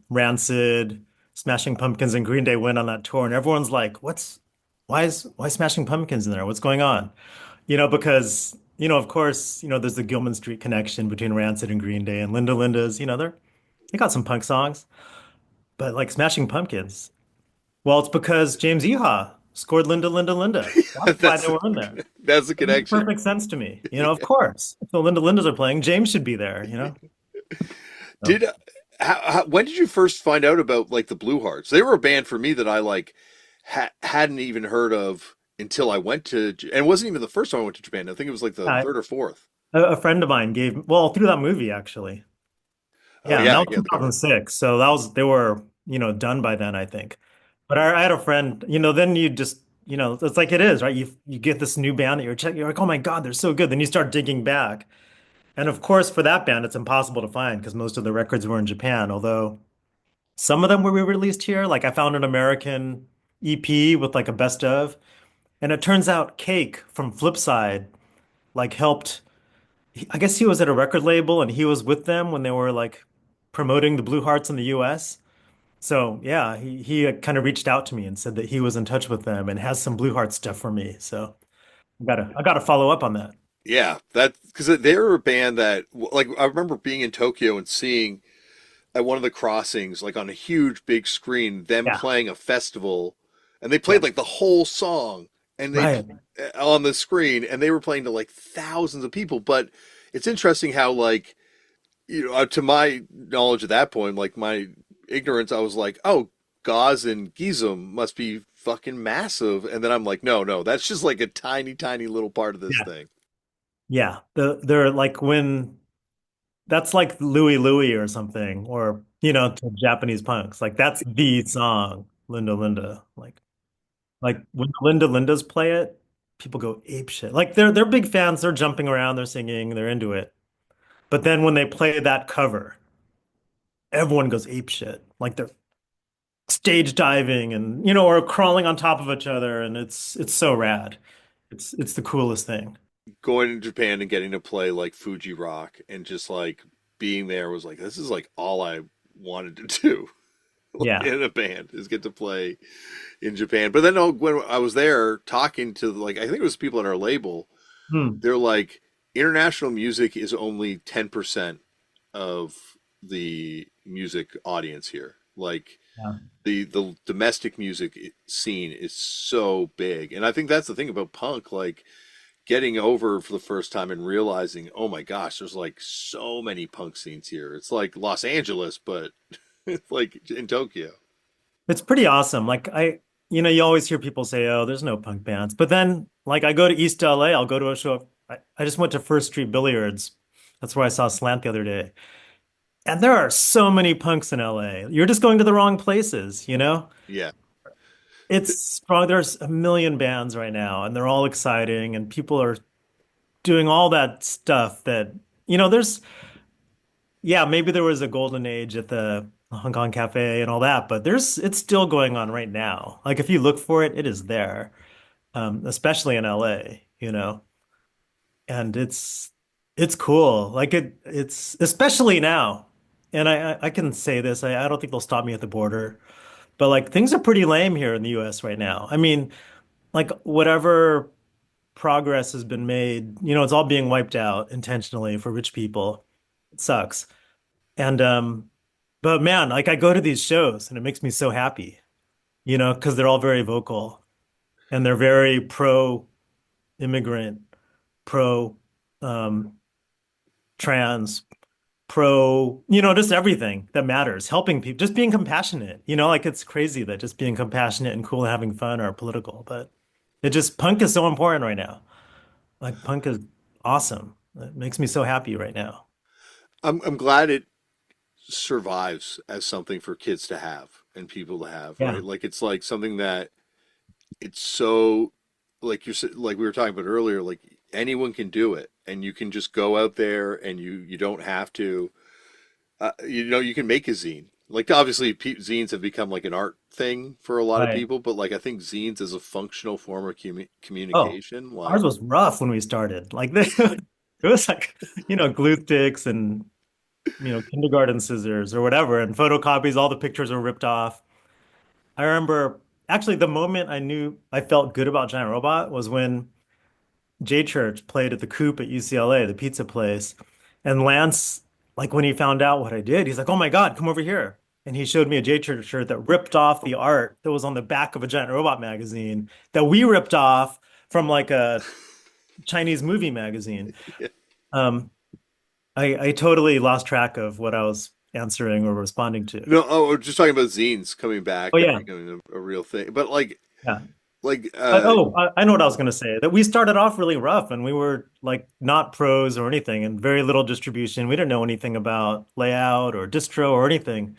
Rancid, Smashing Pumpkins, and Green Day went on that tour, and everyone's like, why is Smashing Pumpkins in there? What's going on? Because of course, there's the Gilman Street connection between Rancid and Green Day and Linda Lindas. They got some punk songs, but like Smashing Pumpkins, well, it's because James Eha scored Linda Linda Linda. That's why that's they were in there. that's the It makes connection. perfect sense to me. Of course, if the Linda Lindas are playing, James should be there. So, Did when did you first find out about like the Blue Hearts? They were a band for me that I like hadn't even heard of until I went to, and it wasn't even the first time I went to Japan. I think it was like the I, third or fourth. a friend of mine well, through that movie, actually. Oh Yeah, and yeah, that yeah, was 2006. So they were, done by then, I think. But I had a friend, then you just, it's like it is, right? You get this new band that you're checking, you're like, oh my God, they're so good. Then you start digging back. And of course, for that band, it's impossible to find because most of the records were in Japan, although some of them were re-released here. Like I found an American EP with like a best of, and it turns out Cake from Flipside like helped. I guess he was at a record label and he was with them when they were like promoting the Blue Hearts in the US. So yeah, he kind of reached out to me and said that he was in touch with them and has some Blue Heart stuff for me. So I gotta follow up on that. yeah. That because they were a band that like I remember being in Tokyo and seeing at one of the crossings, like on a huge big screen, them Yeah, playing a festival, and they yeah, played like the whole song, and right. on the screen, and they were playing to like thousands of people. But it's interesting how like to my knowledge at that point, like my ignorance, I was like, oh, Gauze and Gizem must be fucking massive, and then I'm like, no, no, that's just like a tiny, tiny little part of this Yeah, thing. yeah. They're like when that's like Louie Louie or something, or to Japanese punks. Like that's the song, Linda Linda. Like when the Linda Lindas play it, people go ape shit. Like they're big fans. They're jumping around, they're singing, they're into it. But then when they play that cover, everyone goes ape shit. Like they're stage diving and or crawling on top of each other, and it's so rad. It's the coolest thing. Going to Japan and getting to play like Fuji Rock and just like being there was like this is like all I wanted to do Yeah. in a band is get to play in Japan. But then when I was there talking to like I think it was people at our label, Hmm. they're like international music is only 10% of the music audience here. Like Yeah. the domestic music scene is so big. And I think that's the thing about punk like getting over for the first time and realizing, oh my gosh, there's like so many punk scenes here. It's like Los Angeles, but it's like in Tokyo. It's pretty awesome. Like you always hear people say, "Oh, there's no punk bands," but then like I go to East LA, I'll go to a show. I just went to First Street Billiards. That's where I saw Slant the other day. And there are so many punks in LA. You're just going to the wrong places. Yeah. It's strong. There's a million bands right now, and they're all exciting, and people are doing all that stuff yeah, maybe there was a golden age at the Hong Kong Cafe and all that, but it's still going on right now. Like if you look for it, it is there, especially in LA. And it's cool. Like it's especially now. And I can say this, I don't think they'll stop me at the border, but like things are pretty lame here in the US right now. I mean, like whatever progress has been made, it's all being wiped out intentionally for rich people. It sucks. And but man, like I go to these shows and it makes me so happy, because they're all very vocal and they're very pro immigrant, pro um trans, pro, just everything that matters, helping people, just being compassionate. Like it's crazy that just being compassionate and cool and having fun are political, but punk is so important right now. Like punk is awesome. It makes me so happy right now. I'm glad it survives as something for kids to have and people to have, Yeah, right? Like it's like something that it's so like like we were talking about earlier, like anyone can do it and you can just go out there and you don't have to you can make a zine. Like obviously zines have become like an art thing for a lot of right. people, but like I think zines as a functional form of Oh, communication, ours like was rough when we started. Like it was like, glue sticks and, kindergarten scissors or whatever, and photocopies, all the pictures were ripped off. I remember actually the moment I knew I felt good about Giant Robot was when J Church played at the Coop at UCLA, the pizza place. And Lance, like when he found out what I did, he's like, "Oh my God, come over here." And he showed me a J Church shirt that ripped off the art that was on the back of a Giant Robot magazine that we ripped off from like a Chinese movie magazine. yeah. Um, I totally lost track of what I was answering or responding to. No, oh, we're just talking about zines coming Oh back and yeah, becoming a real thing. But like yeah. like I know what I was going to say. That we started off really rough and we were like not pros or anything and very little distribution. We didn't know anything about layout or distro or anything.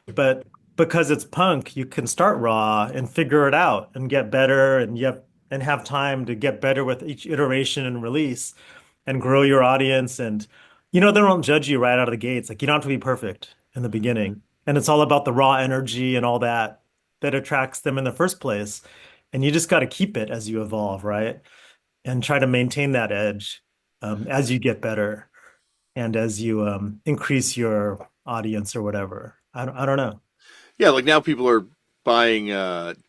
But because it's punk, you can start raw and figure it out and get better and have time to get better with each iteration and release and grow your audience. And they don't judge you right out of the gates. Like you don't have to be perfect in the beginning. And it's all about the raw energy and all that attracts them in the first place. And you just got to keep it as you evolve, right? And try to maintain that edge as you get better and as you increase your audience or whatever. I don't know. yeah, like now people are buying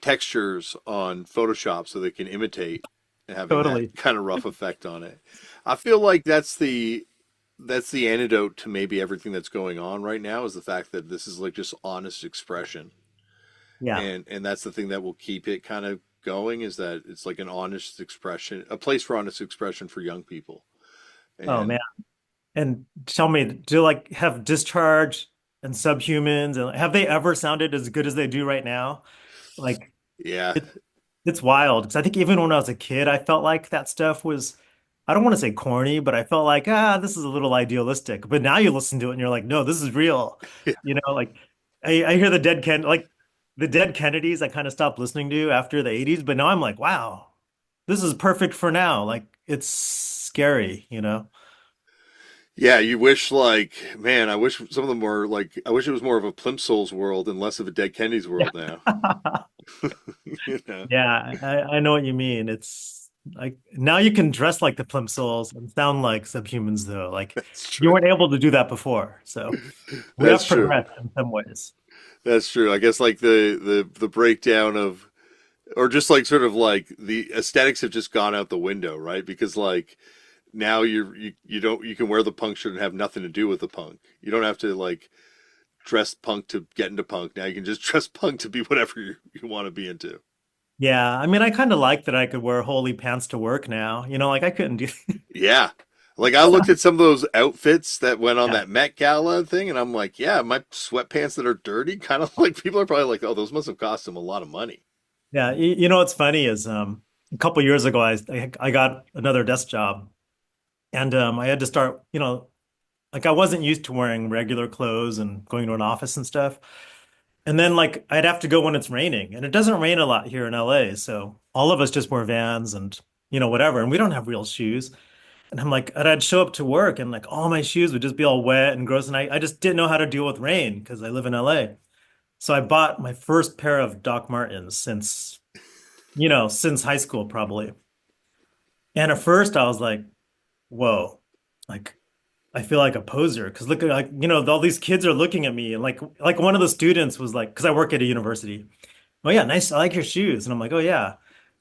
textures on Photoshop so they can imitate having that Totally. kind of rough effect on it. I feel like that's the antidote to maybe everything that's going on right now is the fact that this is like just honest expression. Yeah. And that's the thing that will keep it kind of going is that it's like an honest expression, a place for honest expression for young people. Oh And man. And tell me, do you like have Discharge and Subhumans and have they ever sounded as good as they do right now? Like yeah, it, it's wild because I think even when I was a kid, I felt like that stuff was, I don't want to say corny, but I felt like, this is a little idealistic. But now you listen to it and you're like, no, this is real. Like I hear the Dead Kennedys I kind of stopped listening to after the 80s, but now I'm like, wow, this is perfect for now. Like it's scary. yeah, you wish like man, I wish some of them were like I wish it was more of a Plimsoll's world and less of a Dead Kennedys world now. you know, Yeah, I know what you mean. It's like now you can dress like the Plimsouls and sound like subhumans though. Like that's you true. weren't able to do that before. So we That's have true. progressed in some ways. That's true. I guess like the breakdown of or just like sort of like the aesthetics have just gone out the window, right? Because like now you don't you can wear the punk shirt and have nothing to do with the punk. You don't have to like dress punk to get into punk. Now you can just dress punk to be whatever you want to be into. Yeah, I mean, I kind of like that I could wear holy pants to work now. Like I couldn't do. Yeah. Like I looked at some of those outfits that went on Yeah, that Met Gala thing, and I'm like, yeah, my sweatpants that are dirty, kind of like people are probably like, oh, those must have cost them a lot of money. yeah. What's funny is a couple years ago I got another desk job and I had to start. Like I wasn't used to wearing regular clothes and going to an office and stuff. And then like I'd have to go when it's raining, and it doesn't rain a lot here in LA, so all of us just wear Vans and whatever, and we don't have real shoes. And I'm like, and I'd show up to work and like all my shoes would just be all wet and gross, and I just didn't know how to deal with rain because I live in LA. So I bought my first pair of Doc Martens since high school probably. And at first I was like, whoa, like I feel like a poser because look at like all these kids are looking at me and like one of the students was like because I work at a university. Oh yeah, nice. I like your shoes. And I'm like, oh yeah.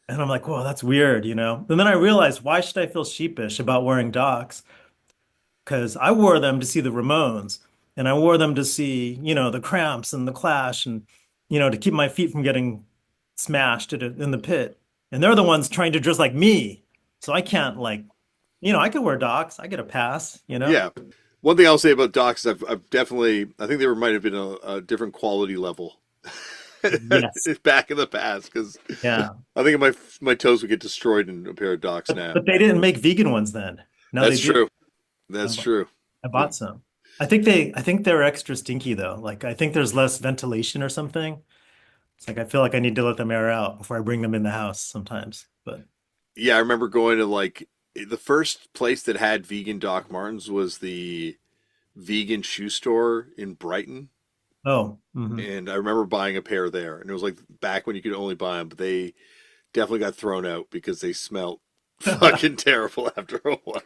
And I'm like, whoa, that's weird. And then I realized why should I feel sheepish about wearing Docs? Because I wore them to see the Ramones and I wore them to see, the Cramps and the Clash and to keep my feet from getting smashed in the pit. And they're the ones trying to dress like me. So I can't like I could wear docs. I get a pass. Yeah. One thing I'll say about docs is I've definitely, I think there might have been a different quality level Yes. back in the past because Yeah. I think my toes would get destroyed in a pair of docs now. But they didn't make vegan ones then. Now they That's do. true. I, That's bu- true. I bought some. I think they're extra stinky though. Like I think there's less ventilation or something. It's like I feel like I need to let them air out before I bring them in the house sometimes. But Yeah, I remember going to like the first place that had vegan Doc Martens was the vegan shoe store in Brighton. oh, hmm. And I remember buying a pair there. And it was like back when you could only buy them, but they definitely got thrown out because they smelled fucking terrible after a while.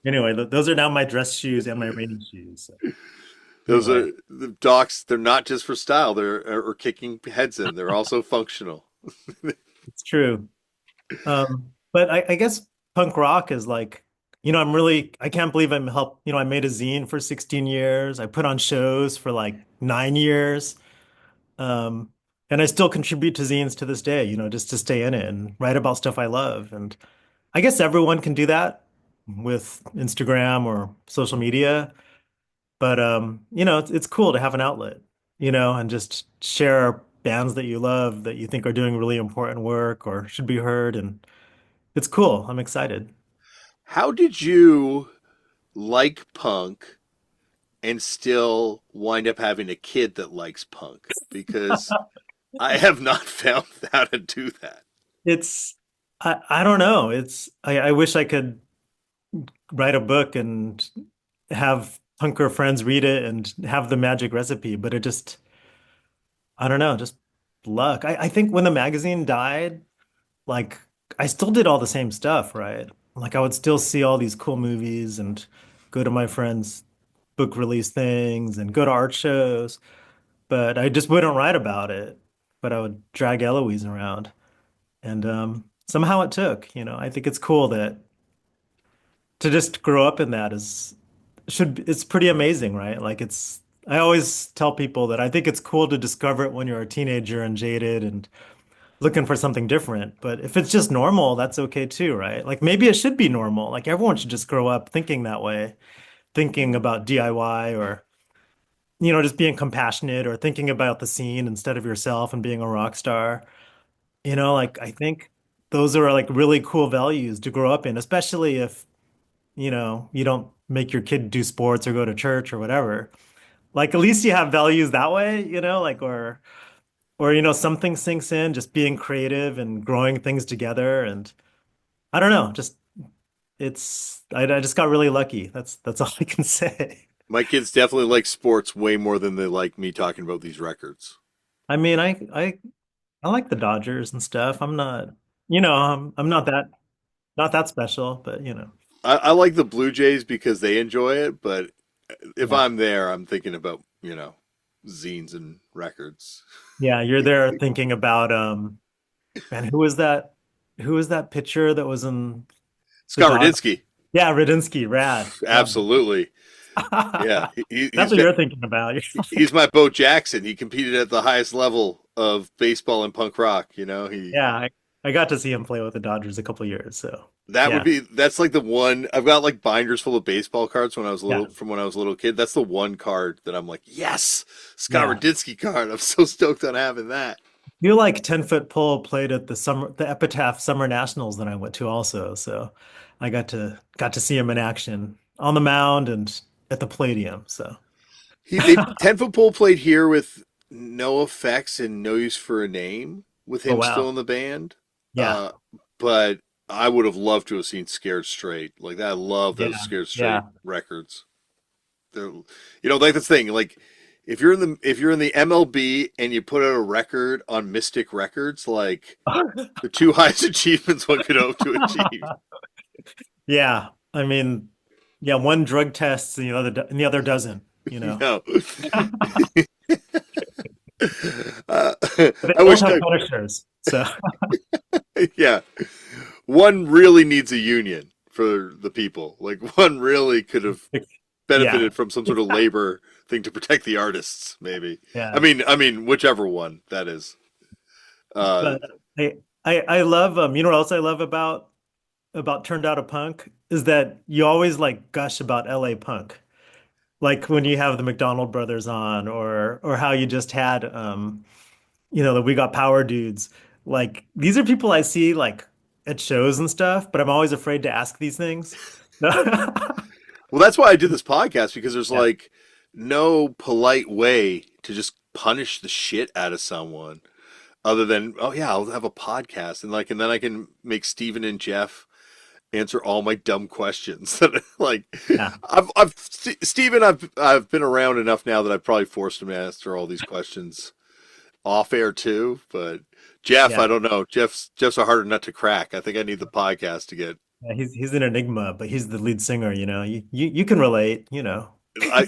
Anyway, those are now my dress shoes and my rain shoes. So, Those anyway, are the docs. They're not just for style. They're or kicking heads in. They're also functional. it's true. But I guess punk rock is like, I can't believe I made a zine for 16 years. I put on shows for like 9 years. Um, and I still contribute to zines to this day, just to stay in it and write about stuff I love. And I guess everyone can do that with Instagram or social media. But it's cool to have an outlet, and just share bands that you love that you think are doing really important work or should be heard. And it's cool. I'm excited. How did you like punk and still wind up having a kid that likes punk? Because I have not found how to do that. It's I don't know. I wish I could write a book and have punker friends read it and have the magic recipe, but it just I don't know, just luck. I think when the magazine died, like I still did all the same stuff, right? Like I would still see all these cool movies and go to my friends' book release things and go to art shows, but I just wouldn't write about it. But I would drag Eloise around. And somehow it took, I think it's cool that to just grow up in that it's pretty amazing, right? Like I always tell people that I think it's cool to discover it when you're a teenager and jaded and looking for something different. But if it's just normal, that's okay too, right? Like maybe it should be normal. Like everyone should just grow up thinking that way, thinking about DIY or, just being compassionate or thinking about the scene instead of yourself and being a rock star. Like I think those are like really cool values to grow up in, especially if, you don't make your kid do sports or go to church or whatever. Like at least you have values that way, like or something sinks in, just being creative and growing things together. And I don't know, just I just got really lucky. That's all I can say. My kids definitely like sports way more than they like me talking about these records. I mean, I like the Dodgers and stuff. I'm not that special, but I like the Blue Jays because they enjoy it, but if yeah. I'm there, I'm thinking about, zines and records. Yeah, you're there thinking about man, who was that pitcher that was in the Scott dog? Radinsky, Yeah, Radinsky, rad. Oh. absolutely. Yeah, That's what you're thinking about. he's my Bo Jackson. He competed at the highest level of baseball and punk rock. Yeah, I got to see him play with the Dodgers a couple years, so yeah, That's like the one I've got like binders full of baseball cards yeah, from when I was a little kid. That's the one card that I'm like, yes, Scott yeah. Radinsky card. I'm so stoked on having that. You like 10-foot pole played at the Epitaph Summer Nationals that I went to also, so I got to see him in action on the mound and at the Palladium. So They 10-foot pole played here with no effects and no use for a name with oh him still wow, in the band. yeah, But I would have loved to have seen Scared Straight. Like that. I love those yeah, Scared yeah. Straight records. They're, like that's the thing. Like if you're in the MLB and you put out a record on Mystic Records, like the two highest achievements one could hope to achieve. Yeah, I mean, yeah, one drug tests and the other doesn't, No. They I both wish have punishers. So yeah. One really needs a union for the people. Like one really could have yeah, benefited from some sort of labor thing to protect the artists, maybe. I yeah. mean, I mean, whichever one that is. Uh, But I love you know what else I love about about Turned Out a Punk is that you always like gush about LA punk. Like when you have the McDonald brothers on or how you just had the We Got Power dudes. Like these are people I see like at shows and stuff, but I'm always afraid to ask these things. Well, that's why I did this podcast because there's Yeah. like no polite way to just punish the shit out of someone other than, oh yeah, I'll have a podcast and then I can make Steven and Jeff answer all my dumb questions. Like Yeah. Steven, I've been around enough now that I've probably forced him to answer all these questions off air too. But Jeff, Yeah. I don't know. Jeff's a harder nut to crack. I think I need the podcast to get. Yeah, he's an enigma, but he's the lead singer, you know. You can relate.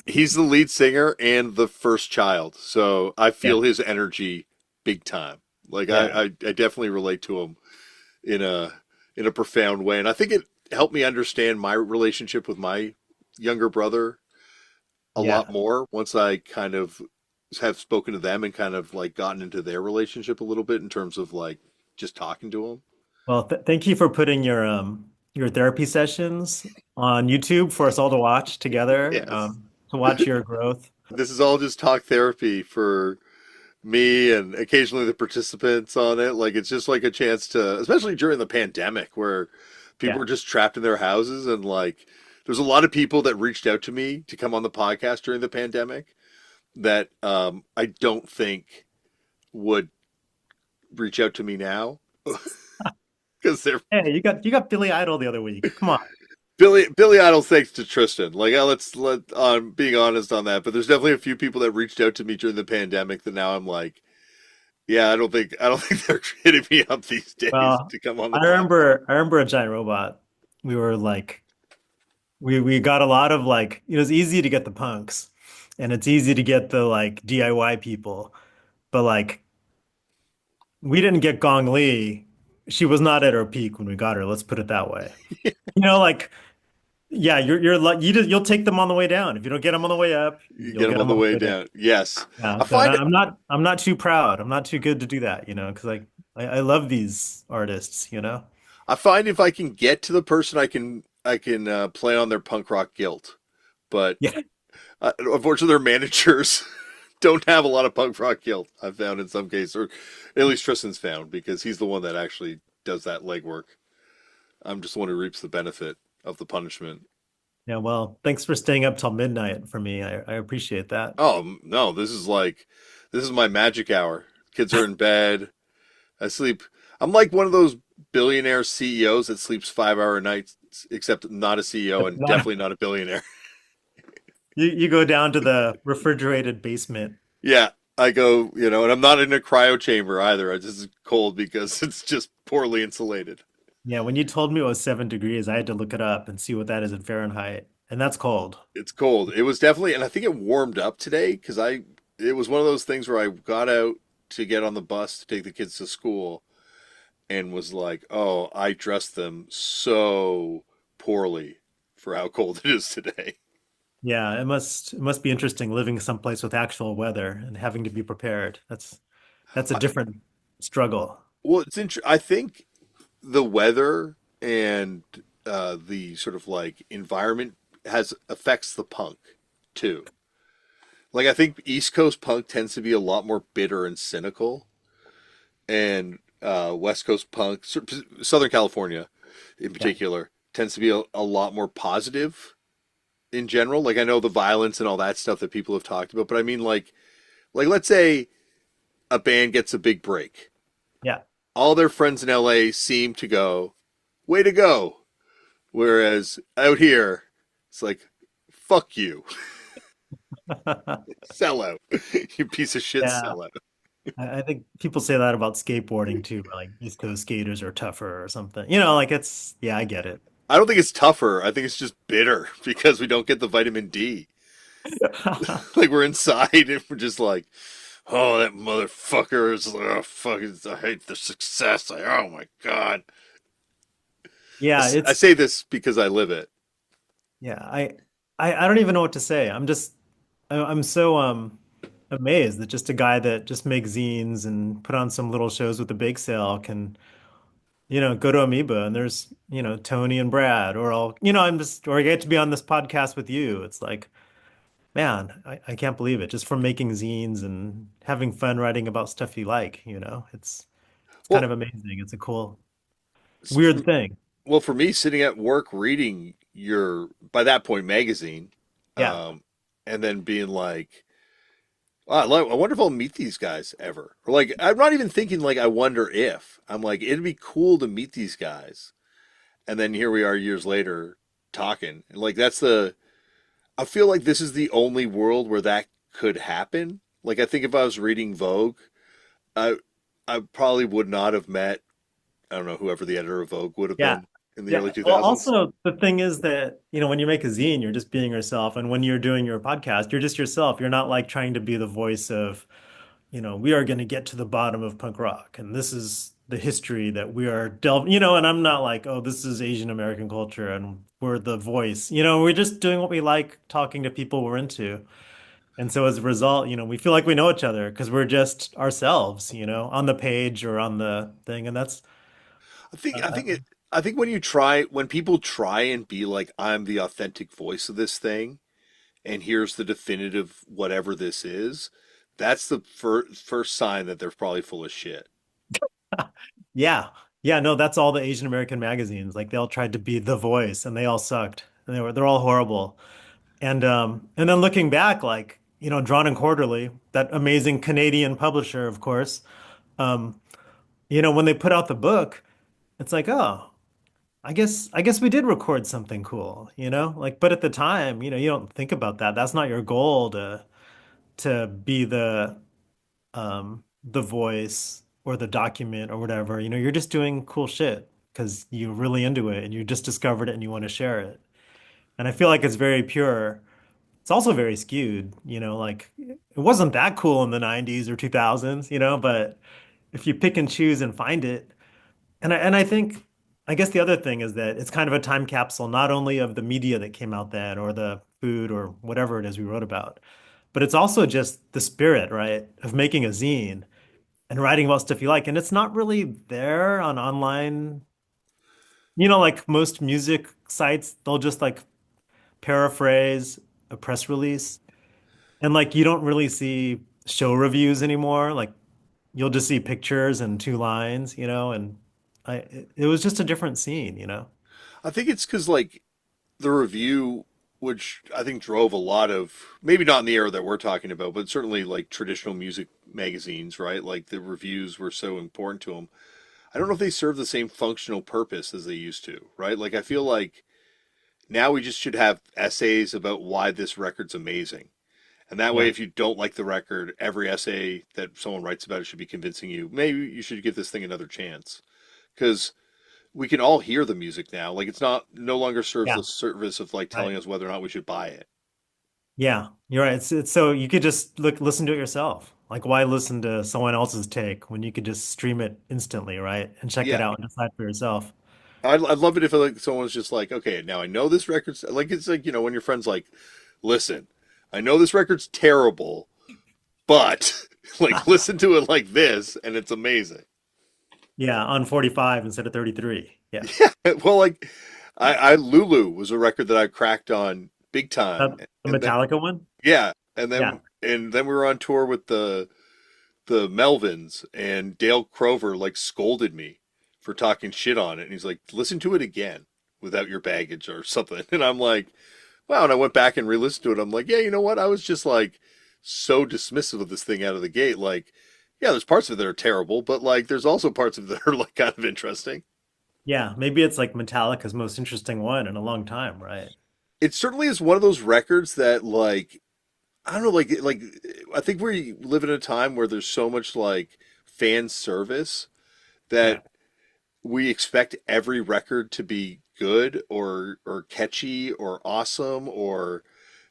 He's the lead singer and the first child, so I Yeah. feel his energy big time. Like Yeah. I definitely relate to him in a profound way, and I think it helped me understand my relationship with my younger brother a lot Yeah. more once I kind of have spoken to them and kind of like gotten into their relationship a little bit in terms of like just talking to them. Well, th thank you for putting your therapy sessions on YouTube for us all to watch together, Yes. to watch your growth. This is all just talk therapy for me and occasionally the participants on it. Like it's just like a chance to, especially during the pandemic where people Yeah. were just trapped in their houses and like there's a lot of people that reached out to me to come on the podcast during the pandemic that I don't think would reach out to me now because they're Hey, you got Billy Idol the other week. Come on. Billy Idol thanks to Tristan. Like let's let being honest on that, but there's definitely a few people that reached out to me during the pandemic that now I'm like, yeah, I don't think they're hitting me up these days Well, to come on the I podcast. remember I remember a giant robot. We were like we got a lot of like it was easy to get the punks and it's easy to get the like DIY people, but like we didn't get Gong Li. She was not at her peak when we got her. Let's put it that way. Like yeah, you'll take them on the way down. If you don't get them on the way up, You you'll get them get on them the on the way way down. down. Yes, Yeah, I so and find it. I'm not too proud. I'm not too good to do that, because I love these artists. I find if I can get to the person, I can play on their punk rock guilt. But Yeah. unfortunately, their managers don't have a lot of punk rock guilt. I've found in some cases, or at least Tristan's found because he's the one that actually does that legwork. I'm just the one who reaps the benefit of the punishment. Yeah, well, thanks for staying up till midnight for me. I appreciate that. Oh no, this is my magic hour. Kids are in bed. I sleep. I'm like one of those billionaire CEOs that sleeps 5 hour nights, except not a CEO and definitely not a billionaire. You go down to the refrigerated basement. Yeah, I go, and I'm not in a cryo chamber either. I just cold because it's just poorly insulated. Yeah, when you told me it was 7 degrees, I had to look it up and see what that is in Fahrenheit. And that's cold. It's cold. It was definitely, and I think it warmed up today because it was one of those things where I got out to get on the bus to take the kids to school and was like, oh, I dressed them so poorly for how cold it is today. Yeah, it must be interesting living someplace with actual weather and having to be prepared. That's a I, different struggle. well, I think the weather and the sort of like environment has affects the punk too. Like I think East Coast punk tends to be a lot more bitter and cynical, and West Coast punk, Southern California in Yeah. particular, tends to be a lot more positive in general. Like I know the violence and all that stuff that people have talked about, but I mean like let's say a band gets a big break. Yeah. All their friends in LA seem to go, way to go. Whereas out here, it's like, fuck you, sellout, you piece of shit Yeah. sellout. I think people say that about skateboarding too, like East Coast skaters are tougher or something. Like yeah, I get it. I don't think it's tougher. I think it's just bitter because we don't get the vitamin D. Like we're inside and we're just like, oh, that motherfucker is fucking. I hate the success. Oh my god. Yeah, I say this because I live it. yeah, I don't even know what to say. I'm so amazed that just a guy that just makes zines and put on some little shows with the bake sale can, go to Amoeba and there's, Tony and Brad, or or I get to be on this podcast with you. It's like, man, I can't believe it. Just from making zines and having fun writing about stuff you like. It's kind Well, of amazing. It's a cool, s- weird thing. well, for me, sitting at work reading your by that point magazine, Yeah. um, and then being like, "Wow, I wonder if I'll meet these guys ever." Or like, I'm not even thinking like, I wonder if. I'm like, it'd be cool to meet these guys, and then here we are years later talking, and like that's the. I feel like this is the only world where that could happen. Like, I think if I was reading Vogue, I I probably would not have met, I don't know, whoever the editor of Vogue would have Yeah. been in the Yeah. early Well, 2000s. also the thing is that, when you make a zine, you're just being yourself. And when you're doing your podcast, you're just yourself. You're not like trying to be the voice of, we are going to get to the bottom of punk rock. And this is the history that we are and I'm not like, oh, this is Asian American culture and we're the voice. We're just doing what we like, talking to people we're into. And so as a result, we feel like we know each other because we're just ourselves, on the page or on the thing. And that's, I think I uh, think it I think when people try and be like, I'm the authentic voice of this thing and here's the definitive whatever this is, that's the first sign that they're probably full of shit. yeah. Yeah, no, that's all the Asian American magazines. Like they all tried to be the voice and they all sucked. And they're all horrible. And then looking back, like, Drawn and Quarterly, that amazing Canadian publisher, of course, um, when they put out the book, it's like, oh, I guess we did record something cool. Like, but at the time, you don't think about that. That's not your goal to be the voice or the document or whatever. You're just doing cool shit because you're really into it and you just discovered it and you want to share it. And I feel like it's very pure. It's also very skewed, like it wasn't that cool in the 90s or 2000s, but if you pick and choose and find it, and I think I guess the other thing is that it's kind of a time capsule not only of the media that came out then or the food or whatever it is we wrote about, but it's also just the spirit, right, of making a zine and writing about stuff you like. And it's not really there on online, like most music sites, they'll just like paraphrase a press release. And like you don't really see show reviews anymore. Like you'll just see pictures and two lines, and it was just a different scene. I think it's because like the review, which I think drove a lot of, maybe not in the era that we're talking about, but certainly like traditional music magazines, right? Like the reviews were so important to them. I don't know if they serve the same functional purpose as they used to, right? Like I feel like now we just should have essays about why this record's amazing. And that way, Yeah. if you don't like the record, every essay that someone writes about it should be convincing you, maybe you should give this thing another chance. Because we can all hear the music now. Like it's not no longer serves Yeah. the service of like Right. telling us whether or not we should buy it. Yeah. You're right. It's so you could just listen to it yourself. Like why listen to someone else's take when you could just stream it instantly, right? And check it Yeah. out and decide for yourself. I'd love it if like someone's just like, okay, now I know this record's like it's like, when your friend's like, listen, I know this record's terrible, but like listen to it like this and it's amazing. Yeah, on 45 instead of 33. Yeah. Well, like I Lulu was a record that I cracked on big time, The and then Metallica one? yeah, Yeah. and then we were on tour with the Melvins, and Dale Crover like scolded me for talking shit on it, and he's like, listen to it again without your baggage or something, and I'm like, wow, and I went back and re-listened to it. I'm like, yeah, you know what? I was just like so dismissive of this thing out of the gate, like. Yeah, there's parts of it that are terrible, but like there's also parts of it that are like kind of interesting. Yeah, maybe it's like Metallica's most interesting one in a long time, right? It certainly is one of those records that like I don't know like I think we live in a time where there's so much like fan service Yeah. that we expect every record to be good or catchy or awesome or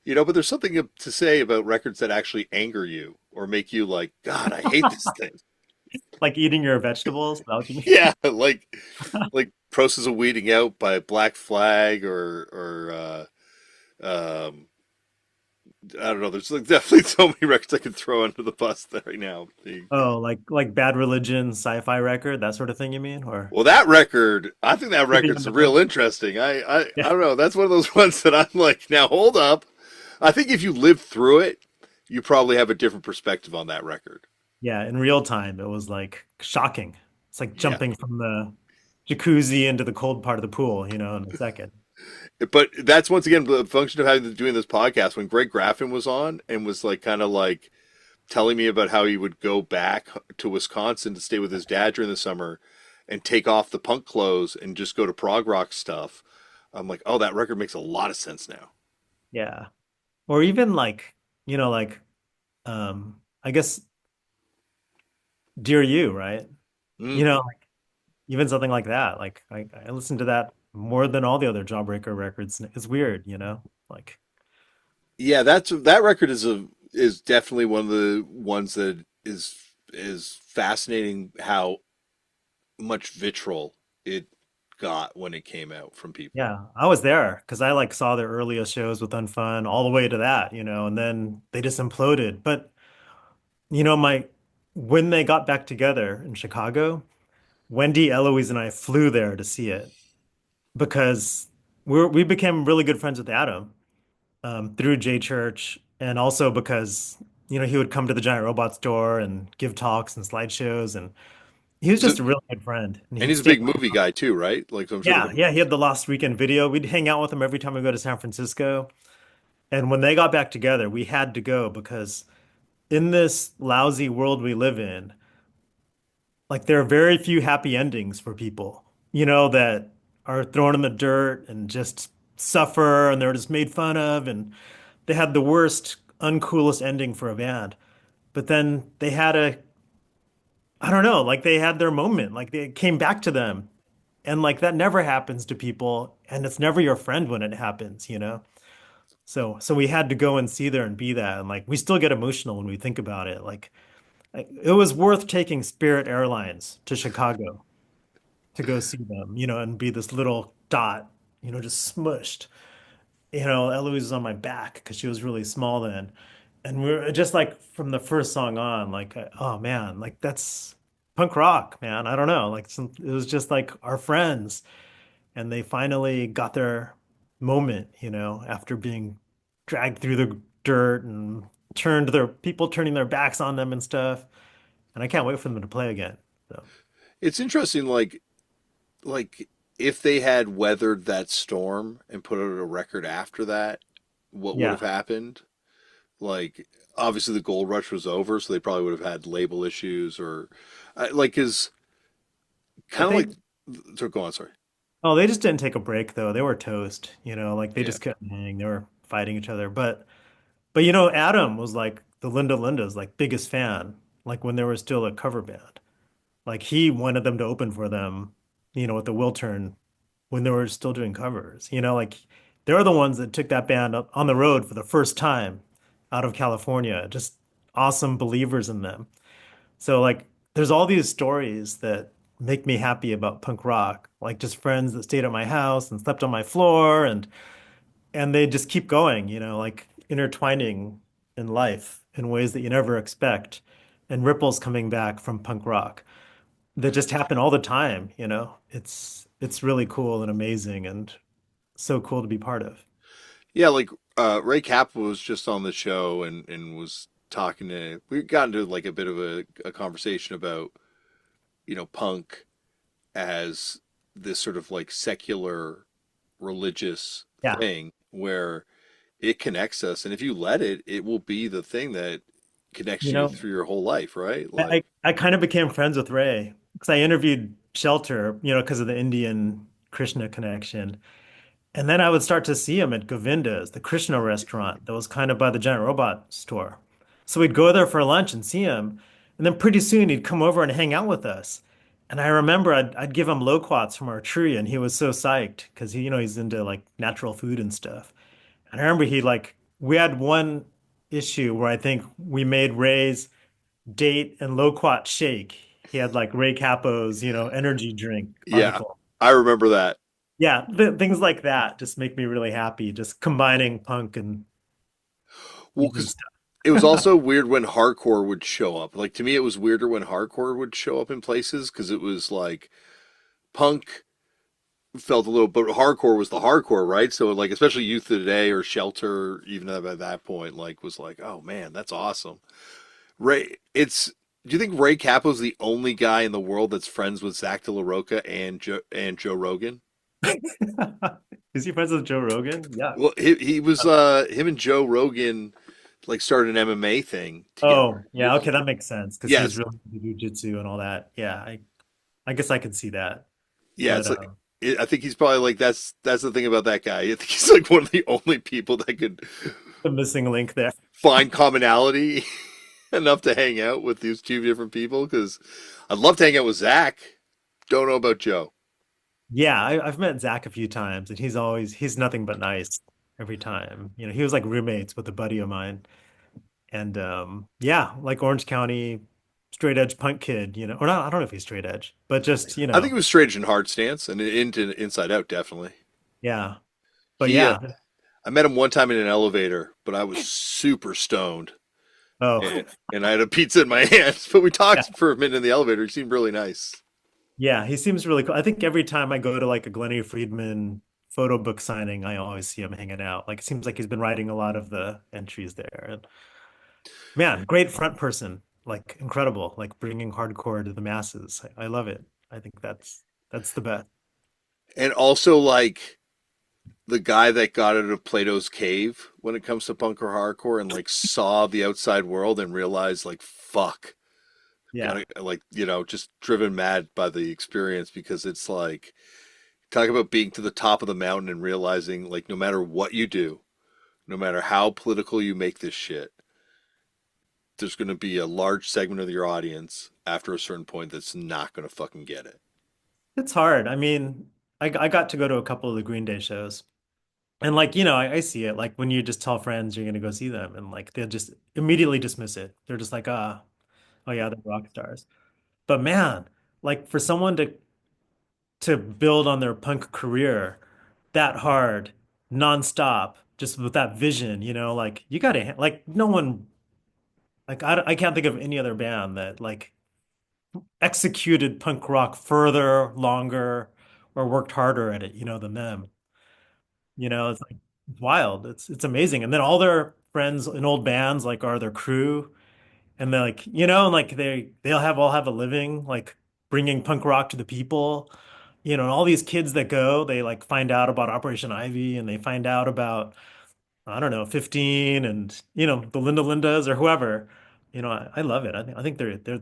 but there's something to say about records that actually anger you or make you like God, I hate this thing. Like eating your vegetables, is that what you mean? Yeah, like Process of Weeding Out by Black Flag or I don't know. There's like definitely so many records I could throw under the bus there right now. Oh, like Bad Religion, sci-fi record, that sort of thing, you mean? Or Well, that record, I think that Maybe record's on the real book? interesting. I Yeah. don't know. That's one of those ones that I'm like, now hold up. I think if you lived through it, you probably have a different perspective on that record. Yeah, in real time, it was like shocking. It's like Yeah. jumping from the jacuzzi into the cold part of the pool, in a second. But that's once again the function of having doing this podcast. When Greg Graffin was on and was like kind of like telling me about how he would go back to Wisconsin to stay with his dad during the summer and take off the punk clothes and just go to prog rock stuff. I'm like, oh, that record makes a lot of sense now. Yeah. Or even like, like I guess Dear You, right? You Hmm. know, like even something like that. Like I listen to that more than all the other Jawbreaker records. It's weird. Like Yeah, that record is definitely one of the ones that is fascinating how much vitriol it got when it came out from people. yeah, I was there because I like saw their earliest shows with Unfun all the way to that, and then they just imploded. But my when they got back together in Chicago, Wendy, Eloise, and I flew there to see it because we became really good friends with Adam through J Church, and also because he would come to the Giant Robot store and give talks and slideshows, and he was He's a, just a really good friend, and and he'd he's a stay. big movie guy too, right? Like so I'm sure Yeah, yeah, he had the Lost Weekend video. We'd hang out with him every time we go to San Francisco. And when they got back together, we had to go because in this lousy world we live in, like there are very few happy endings for people, that are thrown in the dirt and just suffer and they're just made fun of and they had the worst, uncoolest ending for a band. But then they had I don't know, like they had their moment, like they came back to them. And like that never happens to people, and it's never your friend when it happens. So we had to go and see there and be that, and like we still get emotional when we think about it. Like, it was worth taking Spirit Airlines to Chicago to go see them, and be this little dot, just smushed. Eloise was on my back because she was really small then. And we are just like from the first song on, like, oh man, like that's punk rock, man. I don't know. Like it was just like our friends. And they finally got their moment, after being dragged through the dirt and turned their people turning their backs on them and stuff. And I can't wait for them to play again. So It's interesting, like if they had weathered that storm and put out a record after that, what would have yeah, happened? Like obviously the gold rush was over, so they probably would have had label issues or like is but kind of like. So go on, sorry. they just didn't take a break though. They were toast, like they Yeah. just couldn't hang. They were fighting each other. But Adam was like the Linda's like biggest fan, like when they were still a cover band. Like he wanted them to open for them, with the Will Turn when they were still doing covers. Like they're the ones that took that band up on the road for the first time out of California. Just awesome believers in them. So like there's all these stories that make me happy about punk rock, like just friends that stayed at my house and slept on my floor and they just keep going, like intertwining in life in ways that you never expect and ripples coming back from punk rock that just happen all the time. It's really cool and amazing and so cool to be part of. Yeah, like Ray Kappa was just on the show and was talking to we got into like a bit of a conversation about, punk as this sort of like secular religious Yeah. thing where it connects us and if you let it, it will be the thing that connects You you know, through your whole life, right? I, Like I kind of became friends with Ray because I interviewed Shelter, because of the Indian Krishna connection. And then I would start to see him at Govinda's, the Krishna restaurant that was kind of by the Giant Robot store. So we'd go there for lunch and see him. And then pretty soon he'd come over and hang out with us. And I remember I'd give him loquats from our tree, and he was so psyched because he's into like natural food and stuff. And I remember we had one issue where I think we made Ray's date and loquat shake. He had like Ray Capo's, energy drink yeah, article. I remember that. Yeah, th things like that just make me really happy. Just combining punk and Well, He's in because stuff. it was also weird when hardcore would show up. Like to me, it was weirder when hardcore would show up in places because it was like punk felt a little, but hardcore was the hardcore, right? So like, especially Youth of Today or Shelter, even at that point, like was like, oh man, that's awesome. Ray, it's. Do you think Ray Capo's the only guy in the world that's friends with Zach De La Rocha and Joe Rogan? Is he friends with Joe Rogan? Yeah. Well, he was him and Joe Rogan like started an MMA thing together Oh, yeah. years Okay, ago. that makes sense because he's Yes, really into jujitsu and all that. Yeah, I guess I could see that. yeah, But it's like I think he's probably like that's the thing about that guy. I think he's like one of the only people that could the missing link there. find commonality enough to hang out with these two different people. Because I'd love to hang out with Zach. Don't know about Joe. Yeah, I've met Zach a few times, and he's nothing but nice every time. He was like roommates with a buddy of mine, and yeah, like Orange County straight edge punk kid. Or not. I don't know if he's straight edge, but just I think it was Straight and Hard Stance and into Inside Out definitely. yeah. But He yeah. I met him one time in an elevator, but I was super stoned. Oh, And I had a pizza in my hands. But we yeah. talked for a minute in the elevator. He seemed really nice. Yeah, he seems really cool. I think every time I go to like a Glennie Friedman photo book signing, I always see him hanging out. Like it seems like he's been writing a lot of the entries there. And man, great front person. Like incredible. Like bringing hardcore to the masses. I love it. I think that's the best. And also, like, the guy that got out of Plato's cave when it comes to punk or hardcore and, like, saw the outside world and realized, like, fuck. Yeah. Gotta, like, just driven mad by the experience because it's like, talk about being to the top of the mountain and realizing, like, no matter what you do, no matter how political you make this shit, there's going to be a large segment of your audience after a certain point that's not going to fucking get it. It's hard. I mean, I got to go to a couple of the Green Day shows. And like, I see it. Like when you just tell friends you're gonna go see them and like they'll just immediately dismiss it. They're just like, oh yeah, they're rock stars. But man, like for someone to build on their punk career that hard, nonstop, just with that vision, like you gotta like no one like I can't think of any other band that like executed punk rock further, longer, or worked harder at it, than them. It's like it's wild. It's amazing. And then all their friends in old bands like are their crew, and they're like, like they'll have all have a living like bringing punk rock to the people. And all these kids that go, they like find out about Operation Ivy and they find out about I don't know, 15 and the Linda Lindas or whoever. I love it. I think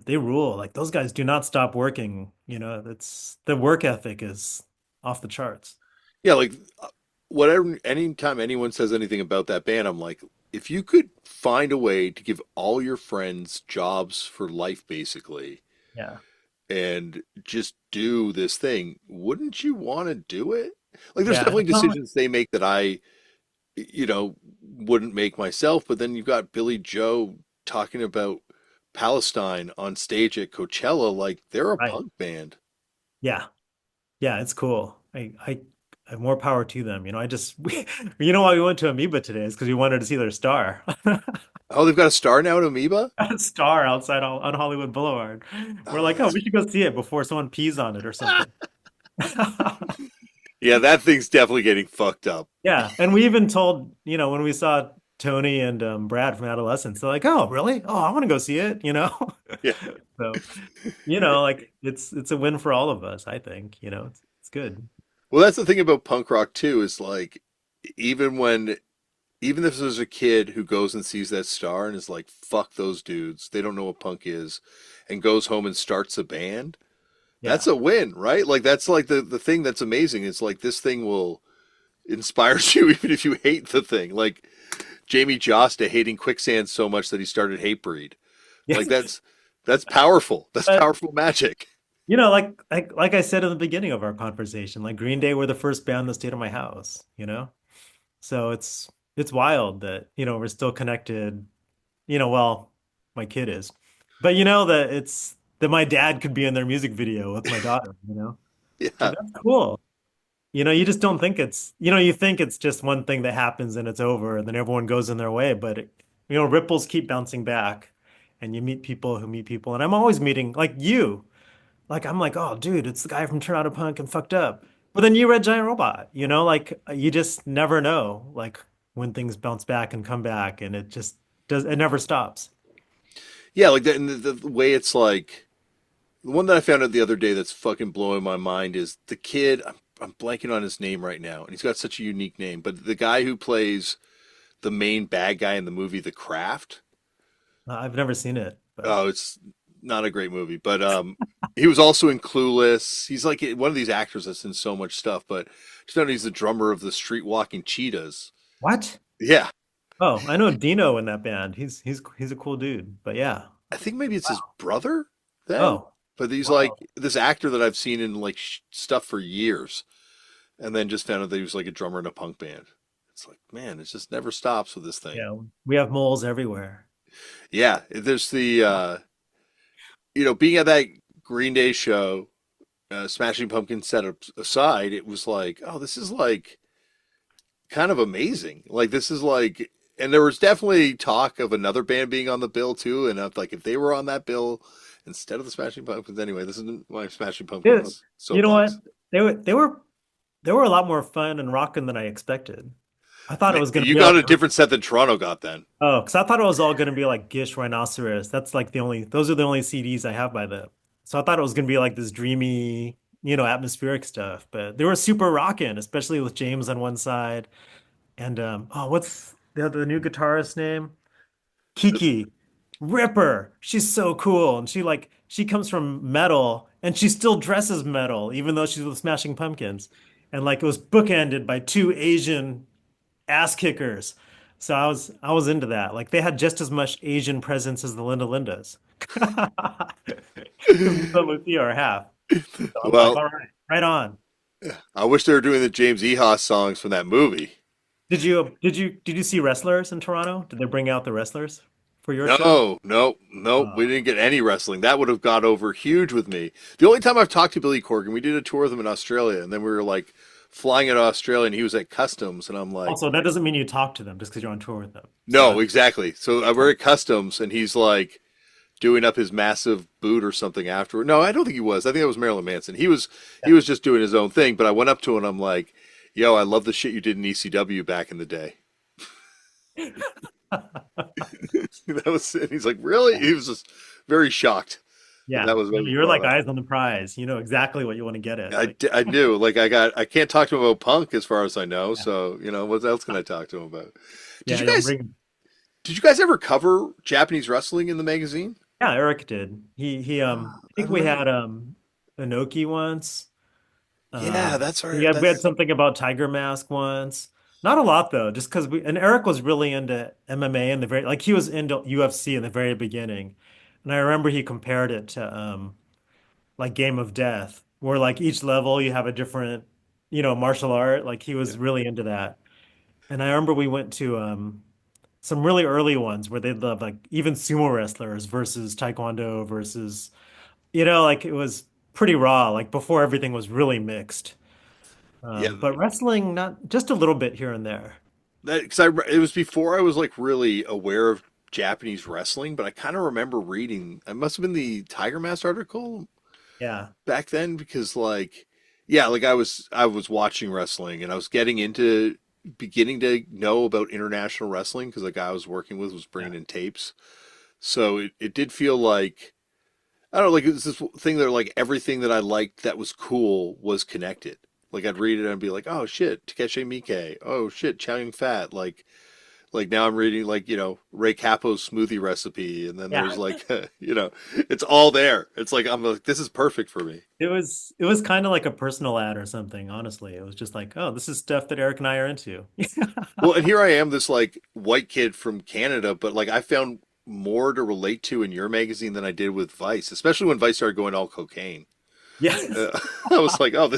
they rule. Like those guys do not stop working. It's the work ethic is off the charts. Yeah, like whatever, anytime anyone says anything about that band, I'm like, if you could find a way to give all your friends jobs for life, basically, Yeah. and just do this thing, wouldn't you want to do it? Like, there's Yeah. definitely decisions they make that I, wouldn't make myself, but then you've got Billy Joe talking about Palestine on stage at Coachella, like they're a Right. punk band. Yeah. Yeah, it's cool. I more power to them. Why we went to Amoeba today is because we wanted to see their star. Oh, they've got a star now at Amoeba? A star outside on Hollywood Boulevard. We're Oh, like, oh, that's we should go see it before someone pees on it or something. yeah, that thing's definitely getting fucked up. Yeah, and we even told, when we saw Tony and Brad from Adolescence, they're like, "Oh, really? Oh, I want to go see it." Yeah. So, like it's a win for all of us, I think. It's good. Well, that's the thing about punk rock too, is like even when even if there's a kid who goes and sees that star and is like, fuck those dudes, they don't know what punk is, and goes home and starts a band, that's Yeah. a win, right? Like that's like the thing that's amazing. It's like this thing will inspires you even if you hate the thing. Like Jamie Josta hating quicksand so much that he started Hatebreed. Yeah. Like that's powerful. That's But powerful magic. like I said in the beginning of our conversation, like Green Day were the first band that stayed in my house. So it's wild that, we're still connected, well, my kid is. But that it's that my dad could be in their music video with my daughter. Like Yeah. that's cool. You just don't think you think it's just one thing that happens and it's over and then everyone goes in their way, but ripples keep bouncing back, and you meet people who meet people, and I'm always meeting like you. Like I'm like, oh, dude, it's the guy from Turn Out a Punk and Fucked Up. But then you read Giant Robot, like you just never know, like when things bounce back and come back, and it just does. It never stops. Yeah, like that, and the way it's like the one that I found out the other day that's fucking blowing my mind is the kid. I'm blanking on his name right now, and he's got such a unique name. But the guy who plays the main bad guy in the movie The Craft. I've never seen it, but Oh, it's not a great movie, but he was also in Clueless. He's like one of these actors that's in so much stuff, but just know he's the drummer of the Street Walking Cheetahs. what? Yeah, Oh, I know Dino in that band. He's a cool dude. But yeah. I think maybe it's his brother then, Oh, but he's like wow. this actor that I've seen in like stuff for years, and then just found out that he was like a drummer in a punk band. It's like, man, it just never stops with this thing. Yeah, we have moles everywhere. Yeah, there's the being at that Green Day show, Smashing Pumpkins setup aside, it was like, oh, this is like kind of amazing. Like this is like, and there was definitely talk of another band being on the bill too. And I'm like, if they were on that bill instead of the Smashing Pumpkins, anyway, this isn't my Smashing Dude, Pumpkins you know what? soapbox. They were a lot more fun and rocking than I expected. I thought it was gonna You be like got a different set than Toronto got then. oh, because I thought it was all gonna be like Gish Rhinoceros. That's like those are the only CDs I have by them. So I thought it was gonna be like this dreamy, atmospheric stuff. But they were super rocking, especially with James on one side. And what's the new guitarist's name? Kiki. Ripper. She's so cool. And she comes from metal and she still dresses metal, even though she's with Smashing Pumpkins. And like it was bookended by two Asian ass kickers. So I was into that. Like they had just as much Asian presence as the Linda Lindas. Because Linda and Lucia are half. So I'm like, Well, all right, right on. I wish they were doing the James Ehas songs from that movie. Did you see wrestlers in Toronto? Did they bring out the wrestlers for your show? No, no, no. We Uh, didn't get any wrestling. That would have got over huge with me. The only time I've talked to Billy Corgan, we did a tour with him in Australia, and then we were like flying out of Australia, and he was at customs, and I'm like, Also, that doesn't mean you talk to them just because you're on tour with them. So no, that, exactly. So we're at customs, and he's like doing up his massive boot or something afterward. No, I don't think he was. I think it was Marilyn Manson. He was just doing his own thing. But I went up to him, and I'm like, yo, I love the shit you did in ECW back in the day. yeah. That was, and he's like, really? He was just very shocked that Yeah. that was what was You're brought like up. eyes on the prize. You know exactly what you want to get at. Like, I knew, like, I can't talk to him about punk as far as I know. So, what else can I talk to him about? Did yeah, you yeah, guys, did you guys ever cover Japanese wrestling in the magazine? yeah, Eric did. I I think we remember. had Inoki once. Yeah, that's We right. had we had That's something about Tiger Mask once. Not a lot though, just because we and Eric was really into MMA in the very like he was into UFC in the very beginning. And I remember he compared it to like Game of Death, where like each level you have a different, martial art. Like he yeah. was really into that. And I remember we went to some really early ones where they'd love like even sumo wrestlers versus taekwondo versus, like it was pretty raw, like before everything was really mixed. Yeah, But wrestling, not just a little bit here and there. that because it was before I was like really aware of Japanese wrestling, but I kind of remember reading. It must have been the Tiger Mask article Yeah. back then because like yeah, like I was watching wrestling and I was getting into beginning to know about international wrestling because the guy I was working with was Yeah. bringing in tapes. So it did feel like I don't know, like it was this thing that like everything that I liked that was cool was connected. Like I'd read it and I'd be like, oh shit, Takeshi Miike. Oh shit, Chow Yun Fat. Like now I'm reading like, Ray Capo's smoothie recipe and then Yeah. there's like it's all there. It's like I'm like this is perfect for me. It was kind of like a personal ad or something, honestly. It was just like, oh, this is stuff that Eric and I are into. Well, and here I am, this like white kid from Canada, but like I found more to relate to in your magazine than I did with Vice, especially when Vice started going all cocaine. Yes. I was like, oh,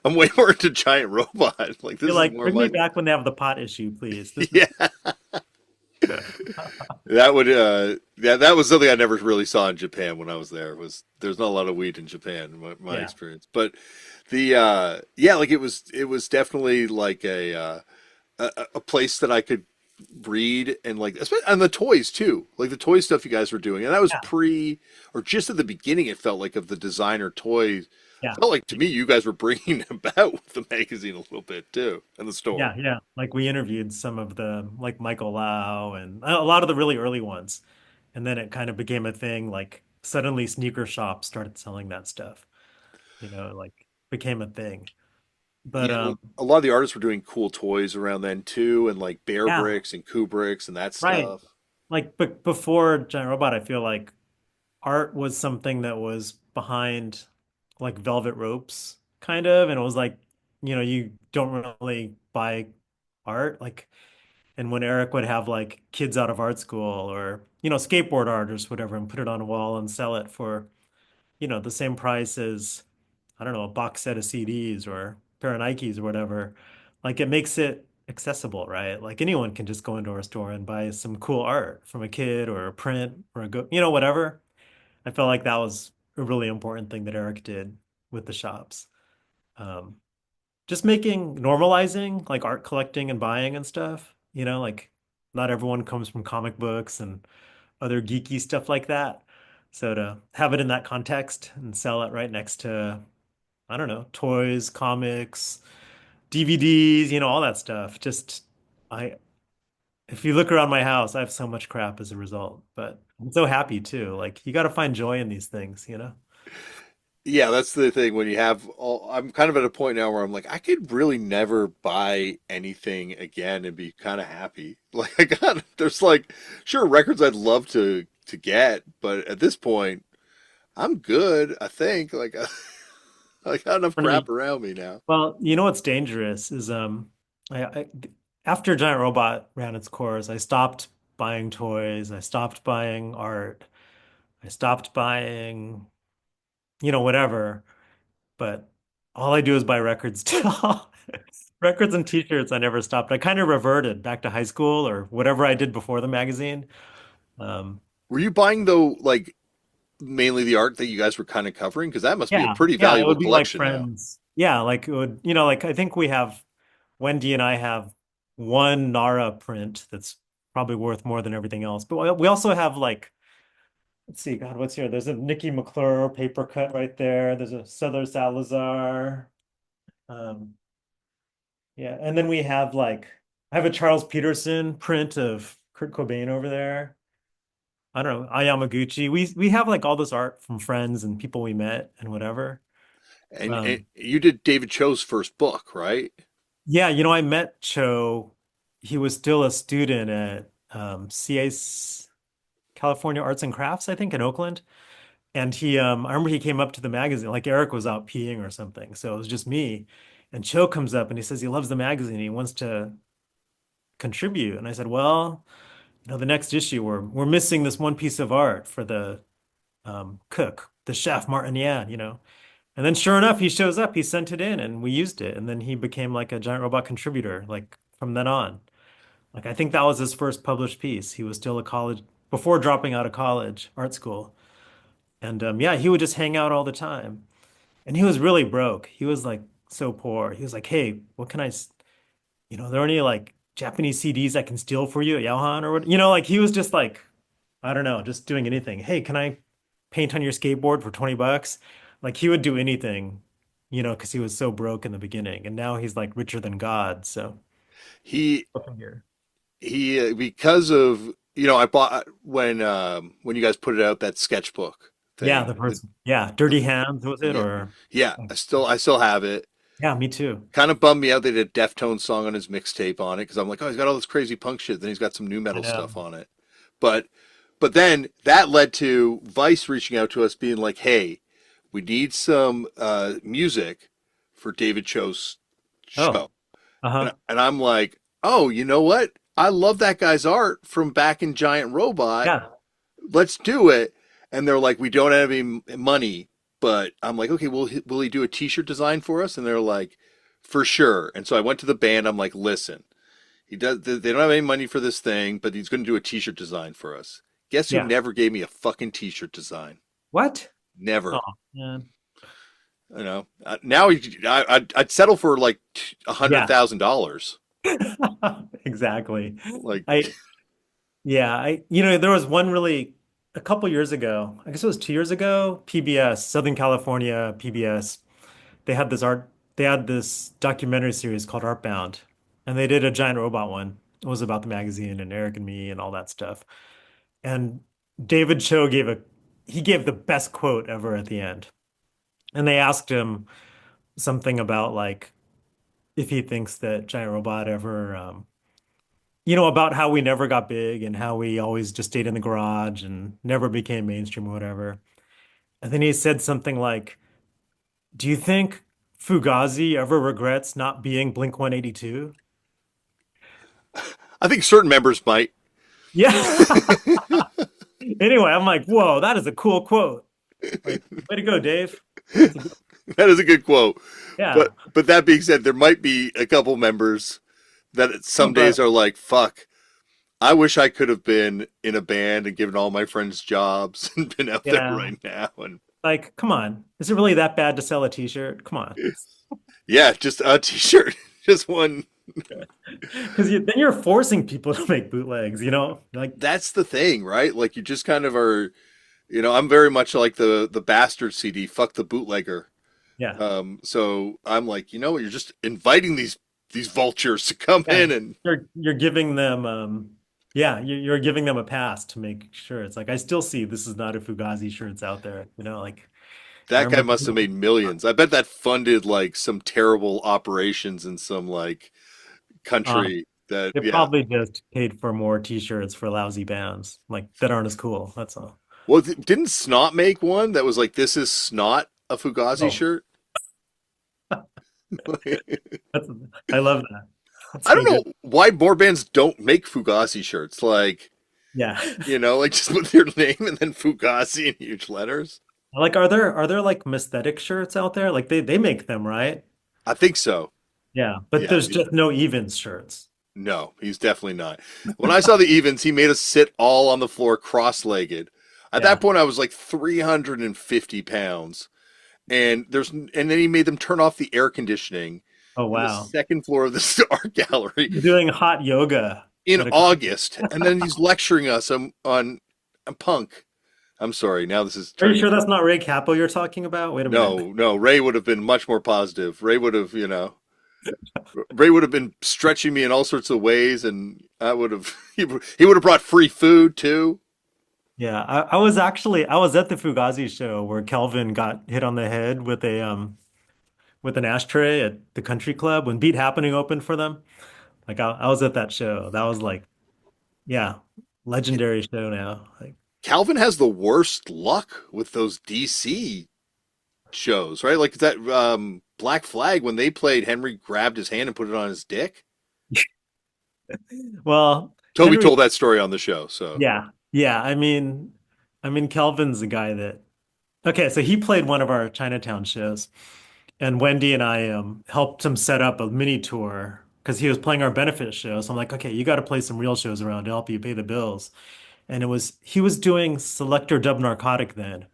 I'm way more into Giant Robot. Like this You're is like, more bring me my, back when they have the pot issue, please. This is yeah. That was something I never really saw in Japan when I was there. Was there's not a lot of weed in Japan, in my yeah. experience. But yeah, like it was definitely like a place that I could read and like, especially and the toys too, like the toy stuff you guys were doing, and that was Yeah, pre or just at the beginning. It felt like of the designer toys. yeah, Felt like to me you guys were bringing about with the magazine a little bit too, and the store. yeah, yeah. Like we interviewed some of the like Michael Lau and a lot of the really early ones, and then it kind of became a thing. Like suddenly, sneaker shops started selling that stuff. Like became a thing. But Yeah, a lot of the artists were doing cool toys around then too, and like Bear yeah, Bricks and Kubricks and that right. stuff. Like but before Giant Robot, I feel like art was something that was behind like velvet ropes, kind of, and it was like, you don't really buy art. Like, and when Eric would have like kids out of art school or, skateboard art or whatever and put it on a wall and sell it for, the same price as, I don't know, a box set of CDs or a pair of Nikes or whatever. Like it makes it accessible, right? Like anyone can just go into our store and buy some cool art from a kid or a print or whatever. I felt like that was a really important thing that Eric did with the shops. Um, just normalizing like art collecting and buying and stuff, like not everyone comes from comic books and other geeky stuff like that. So to have it in that context and sell it right next to, I don't know, toys, comics, DVDs, all that stuff. I, if you look around my house, I have so much crap as a result, but I'm so happy too. Like you got to find joy in these things. Yeah, that's the thing when you have all. I'm kind of at a point now where I'm like, I could really never buy anything again and be kind of happy. Like I got, there's like, sure, records I'd love to get, but at this point, I'm good. I think like I got enough crap Funny. around me now. Well, what's dangerous is I after Giant Robot ran its course, I stopped buying toys, I stopped buying art, I stopped buying, whatever. But all I do is buy records still. Records and t-shirts I never stopped. I kind of reverted back to high school or whatever I did before the magazine. Um, Were you buying though, like mainly the art that you guys were kind of covering? Because that must be a yeah, pretty yeah, it valuable would be like collection now. friends. Yeah, like it would, like I think we have Wendy and I have one Nara print that's probably worth more than everything else. But we also have like, let's see, God, what's here? There's a Nikki McClure paper cut right there. There's a Souther Salazar. Um, yeah, and then we have like I have a Charles Peterson print of Kurt Cobain over there. I don't know, Ayamaguchi. We have like all this art from friends and people we met and whatever. And Um, you did David Cho's first book, right? yeah, I met Cho. He was still a student at CA's California Arts and Crafts, I think, in Oakland. And I remember he came up to the magazine, like Eric was out peeing or something. So it was just me. And Cho comes up and he says he loves the magazine. He wants to contribute. And I said, well, the next issue we're missing this one piece of art for the cook, the chef Martin Yan. And then sure enough, he shows up, he sent it in and we used it. And then he became like a Giant Robot contributor, like from then on. Like I think that was his first published piece. He was still a college before dropping out of college, art school. And yeah, he would just hang out all the time. And he was really broke. He was like so poor. He was like, "Hey, what can are there any like Japanese CDs I can steal for you at Yauhan or what?" Like he was just like, I don't know, just doing anything. Hey, can I paint on your skateboard for 20 bucks? Like he would do anything, because he was so broke in the beginning. And now he's like richer than God. So He up in here. because of I bought when you guys put it out that sketchbook Yeah, thing. yeah, The Dirty Hands was it yeah or yeah I still have it. yeah, me too. Kind of bummed me out they did a Deftones song on his mixtape on it because I'm like, oh, he's got all this crazy punk shit. Then he's got some new I metal know. stuff on it. But then that led to Vice reaching out to us, being like, hey, we need some music for David Cho's Oh, show. And, uh-huh. and I'm like, oh, you know what? I love that guy's art from back in Giant Robot. Yeah. Let's do it. And they're like, we don't have any money, but I'm like, okay, will he do a T-shirt design for us? And they're like, for sure. And so I went to the band. I'm like, listen, he does. They don't have any money for this thing, but he's going to do a T-shirt design for us. Guess who Yeah. never gave me a fucking T-shirt design? What? Oh, Never. man. Now I'd settle for like a hundred Yeah. thousand dollars. Exactly. Like, I Yeah, there was one really a couple years ago, I guess it was 2 years ago, PBS, Southern California, PBS. They had this art, they had this documentary series called Artbound, and they did a giant robot one. It was about the magazine and Eric and me and all that stuff. And David Cho he gave the best quote ever at the end. And they asked him something about like if he thinks that Giant Robot ever about how we never got big and how we always just stayed in the garage and never became mainstream or whatever. And then he said something like, "Do you think Fugazi ever regrets not being Blink 182?" I think certain members might. Yeah. Anyway, I'm like, whoa, that is a cool quote. Like, way to go, Dave. That's a good, That is a good quote. yeah. But that being said, there might be a couple members that Oh, some days but are like, fuck, I wish I could have been in a band and given all my friends jobs and been out there yeah, right now. And like, come on. Is it really that bad to sell a t-shirt? Come on. yeah, just a t-shirt, just one. Because then you're forcing people to make bootlegs, Like, That's the thing, right? Like you just kind of are, I'm very much like the bastard CD, fuck the bootlegger. yeah. So I'm like, you know what? You're just inviting these vultures to come Yeah. in, and You're giving them yeah, you're giving them a pass to make sure. It's like I still see this is not a Fugazi shirts out there, like I that guy remember must have made millions. I bet that funded like some terrible operations in some like uh country that, they yeah. probably just paid for more t-shirts for lousy bands like that aren't as cool. That's all. Well, didn't Snot make one that was like, this is Snot, a Fugazi Oh, shirt? that's I love that. That's I so don't good. know why more bands don't make Fugazi shirts. Like, Yeah. like just put their name and then Fugazi in huge letters. Like are there like Mesthetic shirts out there? Like they make them, right? I think so. Yeah, but Yeah. there's just no Evens shirts. No, he's definitely not. When I saw the evens, he made us sit all on the floor cross-legged. At that Yeah. point, I was like 350 pounds, and then he made them turn off the air conditioning Oh in the wow. second floor of the art gallery You're doing hot yoga in at a August, and then he's lecturing us on punk. I'm sorry. Now this is Are you turning sure into that's not Ray Capo you're talking about? Wait a minute. no. Ray would have been much more positive. Ray would have been stretching me in all sorts of ways, and I would have he would have brought free food too. Yeah, I was at the Fugazi show where Kelvin got hit on the head with an ashtray at the country club when Beat Happening opened for them. Like I was at that show. That was like, yeah, legendary show now. Like, Calvin has the worst luck with those DC shows, right? Like that Black Flag when they played, Henry grabbed his hand and put it on his dick. well, Toby Henry, told that story on the show, so yeah, yeah. I mean, Kelvin's the guy that. Okay, so he played one of our Chinatown shows. And Wendy and I helped him set up a mini tour because he was playing our benefit show. So I'm like, okay, you got to play some real shows around to help you pay the bills. And he was doing Selector Dub Narcotic then,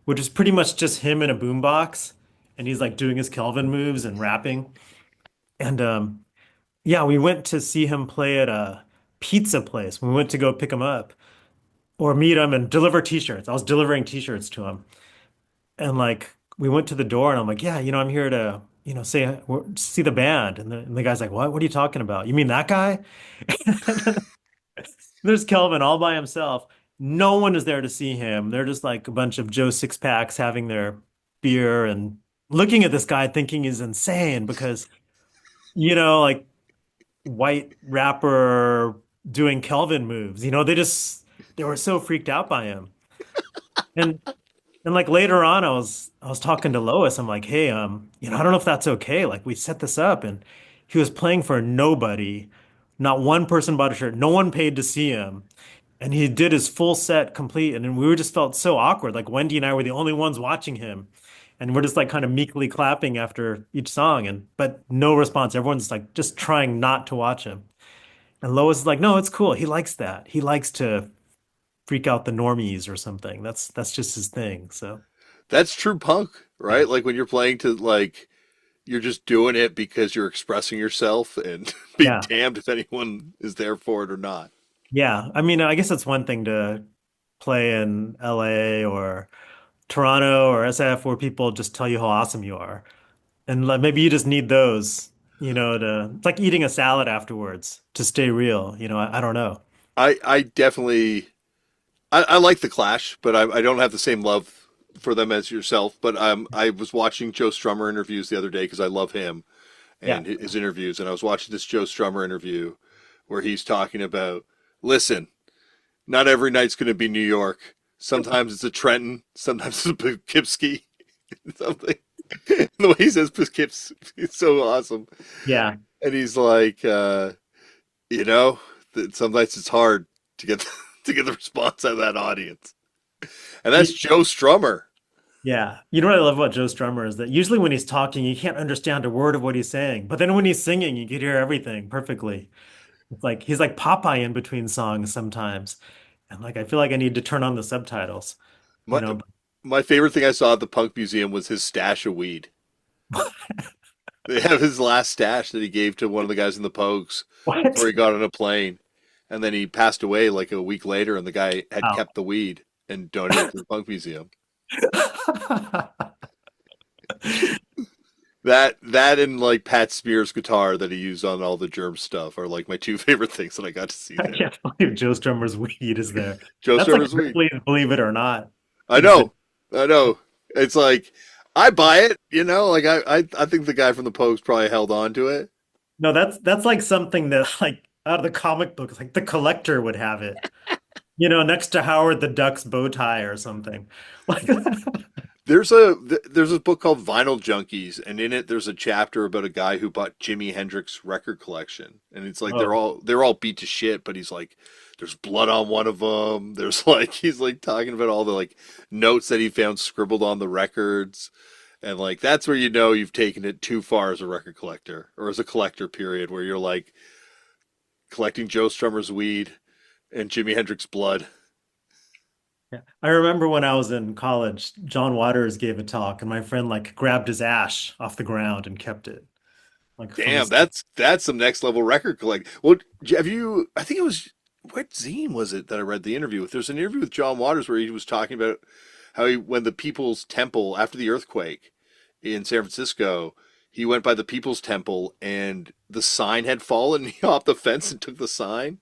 which is pretty much just him in a boombox, and he's like doing his Kelvin moves and rapping. And yeah, we went to see him play at a pizza place. We went to go pick him up or meet him and deliver t-shirts. I was delivering t-shirts to him. And like we went to the door and I'm like, yeah, I'm here to, say see the band. And the guy's like, what? What are you talking about? You mean that guy? There's Kelvin all by himself. No one is there to see him. They're just like a bunch of Joe Six Packs having their beer and looking at this guy thinking he's insane because, like white rapper doing Kelvin moves. They were so freaked out by him. And And like later on, I was talking to Lois. I'm like, hey, I don't know if that's okay. Like we set this up, and he was playing for nobody. Not one person bought a shirt. No one paid to see him, and he did his full set complete. And then we were just felt so awkward. Like Wendy and I were the only ones watching him, and we're just like kind of meekly clapping after each song, and but no response. Everyone's like just trying not to watch him. And Lois is like, no, it's cool. He likes that. He likes to freak out the normies or something. That's just his thing. So. that's true punk, Yeah. right? Like when you're playing to like you're just doing it because you're expressing yourself, and be Yeah. damned if anyone is there for it or not. Yeah. I mean, I guess it's one thing to play in LA or Toronto or SF where people just tell you how awesome you are. And like, maybe you just need those, it's like eating a salad afterwards to stay real. I don't know. I definitely I like the Clash, but I don't have the same love for them as yourself. But I was watching Joe Strummer interviews the other day because I love him Yeah. and his interviews, and I was watching this Joe Strummer interview where he's talking about, listen, not every night's going to be New York. Sometimes it's a Trenton, sometimes it's a Poughkeepsie, something. The way he says Poughkeepsie is so awesome, Yeah. and he's like, you know, that sometimes it's hard to get to get the response out of that audience, and that's Joe Strummer. Yeah. You know what I love about Joe Strummer is that usually when he's talking, you can't understand a word of what he's saying. But then when he's singing, you can hear everything perfectly. It's like he's like Popeye in between songs sometimes. And like I feel like I need to turn on the subtitles, you My know. my favorite thing I saw at the Punk Museum was his stash of weed. They have his last stash that he gave to one of the guys in the Pogues before What? he got on a plane, and then he passed away like a week later, and the guy had Wow. kept the weed and donated it to the Punk Museum. That and like Pat Smear's guitar that he used on all the Germ stuff are like my two favorite things that I got to see I there. can't believe Joe Strummer's weed is there. Joe That's like Strummer's weed. Ripley's Believe It or Not. I He's the know, I know. It's like I buy it, like I think the guy from the Pogues probably held on to it. No, that's like something that like out of the comic book, like the collector would have it. Next to Howard the Duck's bow tie or something. Like There's a book called Vinyl Junkies, and in it there's a chapter about a guy who bought Jimi Hendrix record collection, and it's like oh, they're all beat to shit, but he's like, there's blood on one of them. There's like he's like talking about all the like notes that he found scribbled on the records, and like that's where you know you've taken it too far as a record collector or as a collector. Period, where you're like collecting Joe Strummer's weed and Jimi Hendrix blood. yeah. I remember when I was in college, John Waters gave a talk and my friend like grabbed his ash off the ground and kept it. Like from Damn, his that's some next level record collect. Well, have you? I think it was what zine was it that I read the interview with? There's an interview with John Waters where he was talking about how he when the People's Temple after the earthquake in San Francisco, he went by the People's Temple and the sign had fallen. And he hopped the fence and took the sign.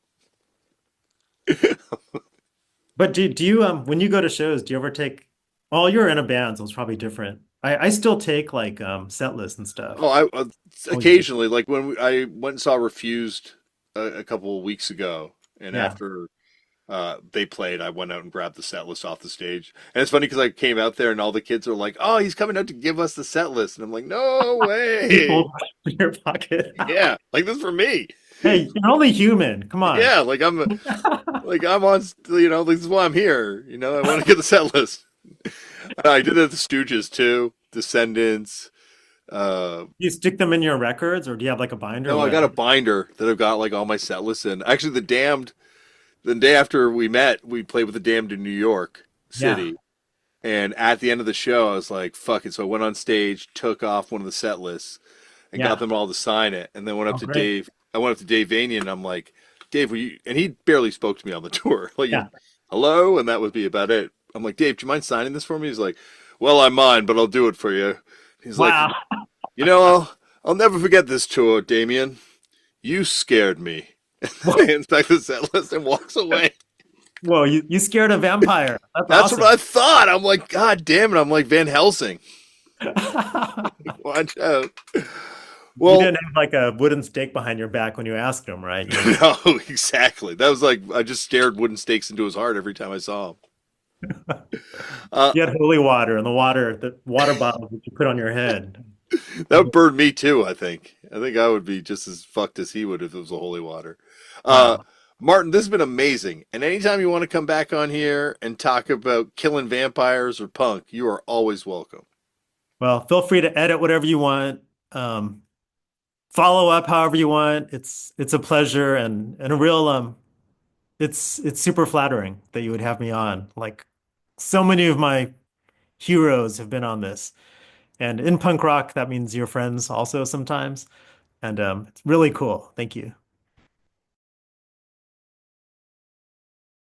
But do you when you go to shows, do you ever take oh you're in a band, so it's probably different. I still take like set lists and Oh, stuff. I Oh you do. occasionally like when I went and saw Refused a couple of weeks ago, and Yeah. after they played, I went out and grabbed the set list off the stage. And it's funny because I came out there and all the kids are like, "Oh, he's coming out to give us the set list," and I'm like, "No You way!" pulled it in your pocket. Yeah, like this is for me. Hey, you're only human. Come on. Yeah, I'm on. This is why I'm here. I want to get the set list. I did it at the Stooges too, Descendants. Uh, You stick them in your records, or do you have like a binder? Or no, I what? got a binder that I've got like all my set lists in. Actually, the Damned. The day after we met, we played with the Damned in New York Yeah. City. And at the end of the show, I was like, fuck it. So I went on stage, took off one of the set lists, and got Yeah. them all to sign it. And then went up Oh, to great. Dave. I went up to Dave Vanian, and I'm like, Dave, will you? And he barely spoke to me on the tour. Like, Yeah. hello? And that would be about it. I'm like, Dave, do you mind signing this for me? He's like, well, I mind, but I'll do it for you. He's like, Wow. I'll never forget this tour, Damian. You scared me. Whoa, Hands back the set list and walks away. whoa, you scared a vampire. That's That's what awesome. I thought. I'm like, God damn it. I'm like Van Helsing. Watch out. You Well, didn't have like a wooden stake behind your back when you asked him, right? no, exactly. That was like, I just stared wooden stakes into his heart every time I saw him. Uh, You had holy water and the water bottle that you put on your head. that would burn me too, I think. I think I would be just as fucked as he would if it was a holy water. Uh, Wow. Martin, this has been amazing. And anytime you want to come back on here and talk about killing vampires or punk, you are always welcome. Well, feel free to edit whatever you want. Follow up however you want. It's a pleasure and a real it's super flattering that you would have me on. Like so many of my heroes have been on this. And in punk rock, that means your friends also sometimes. And it's really cool. Thank you.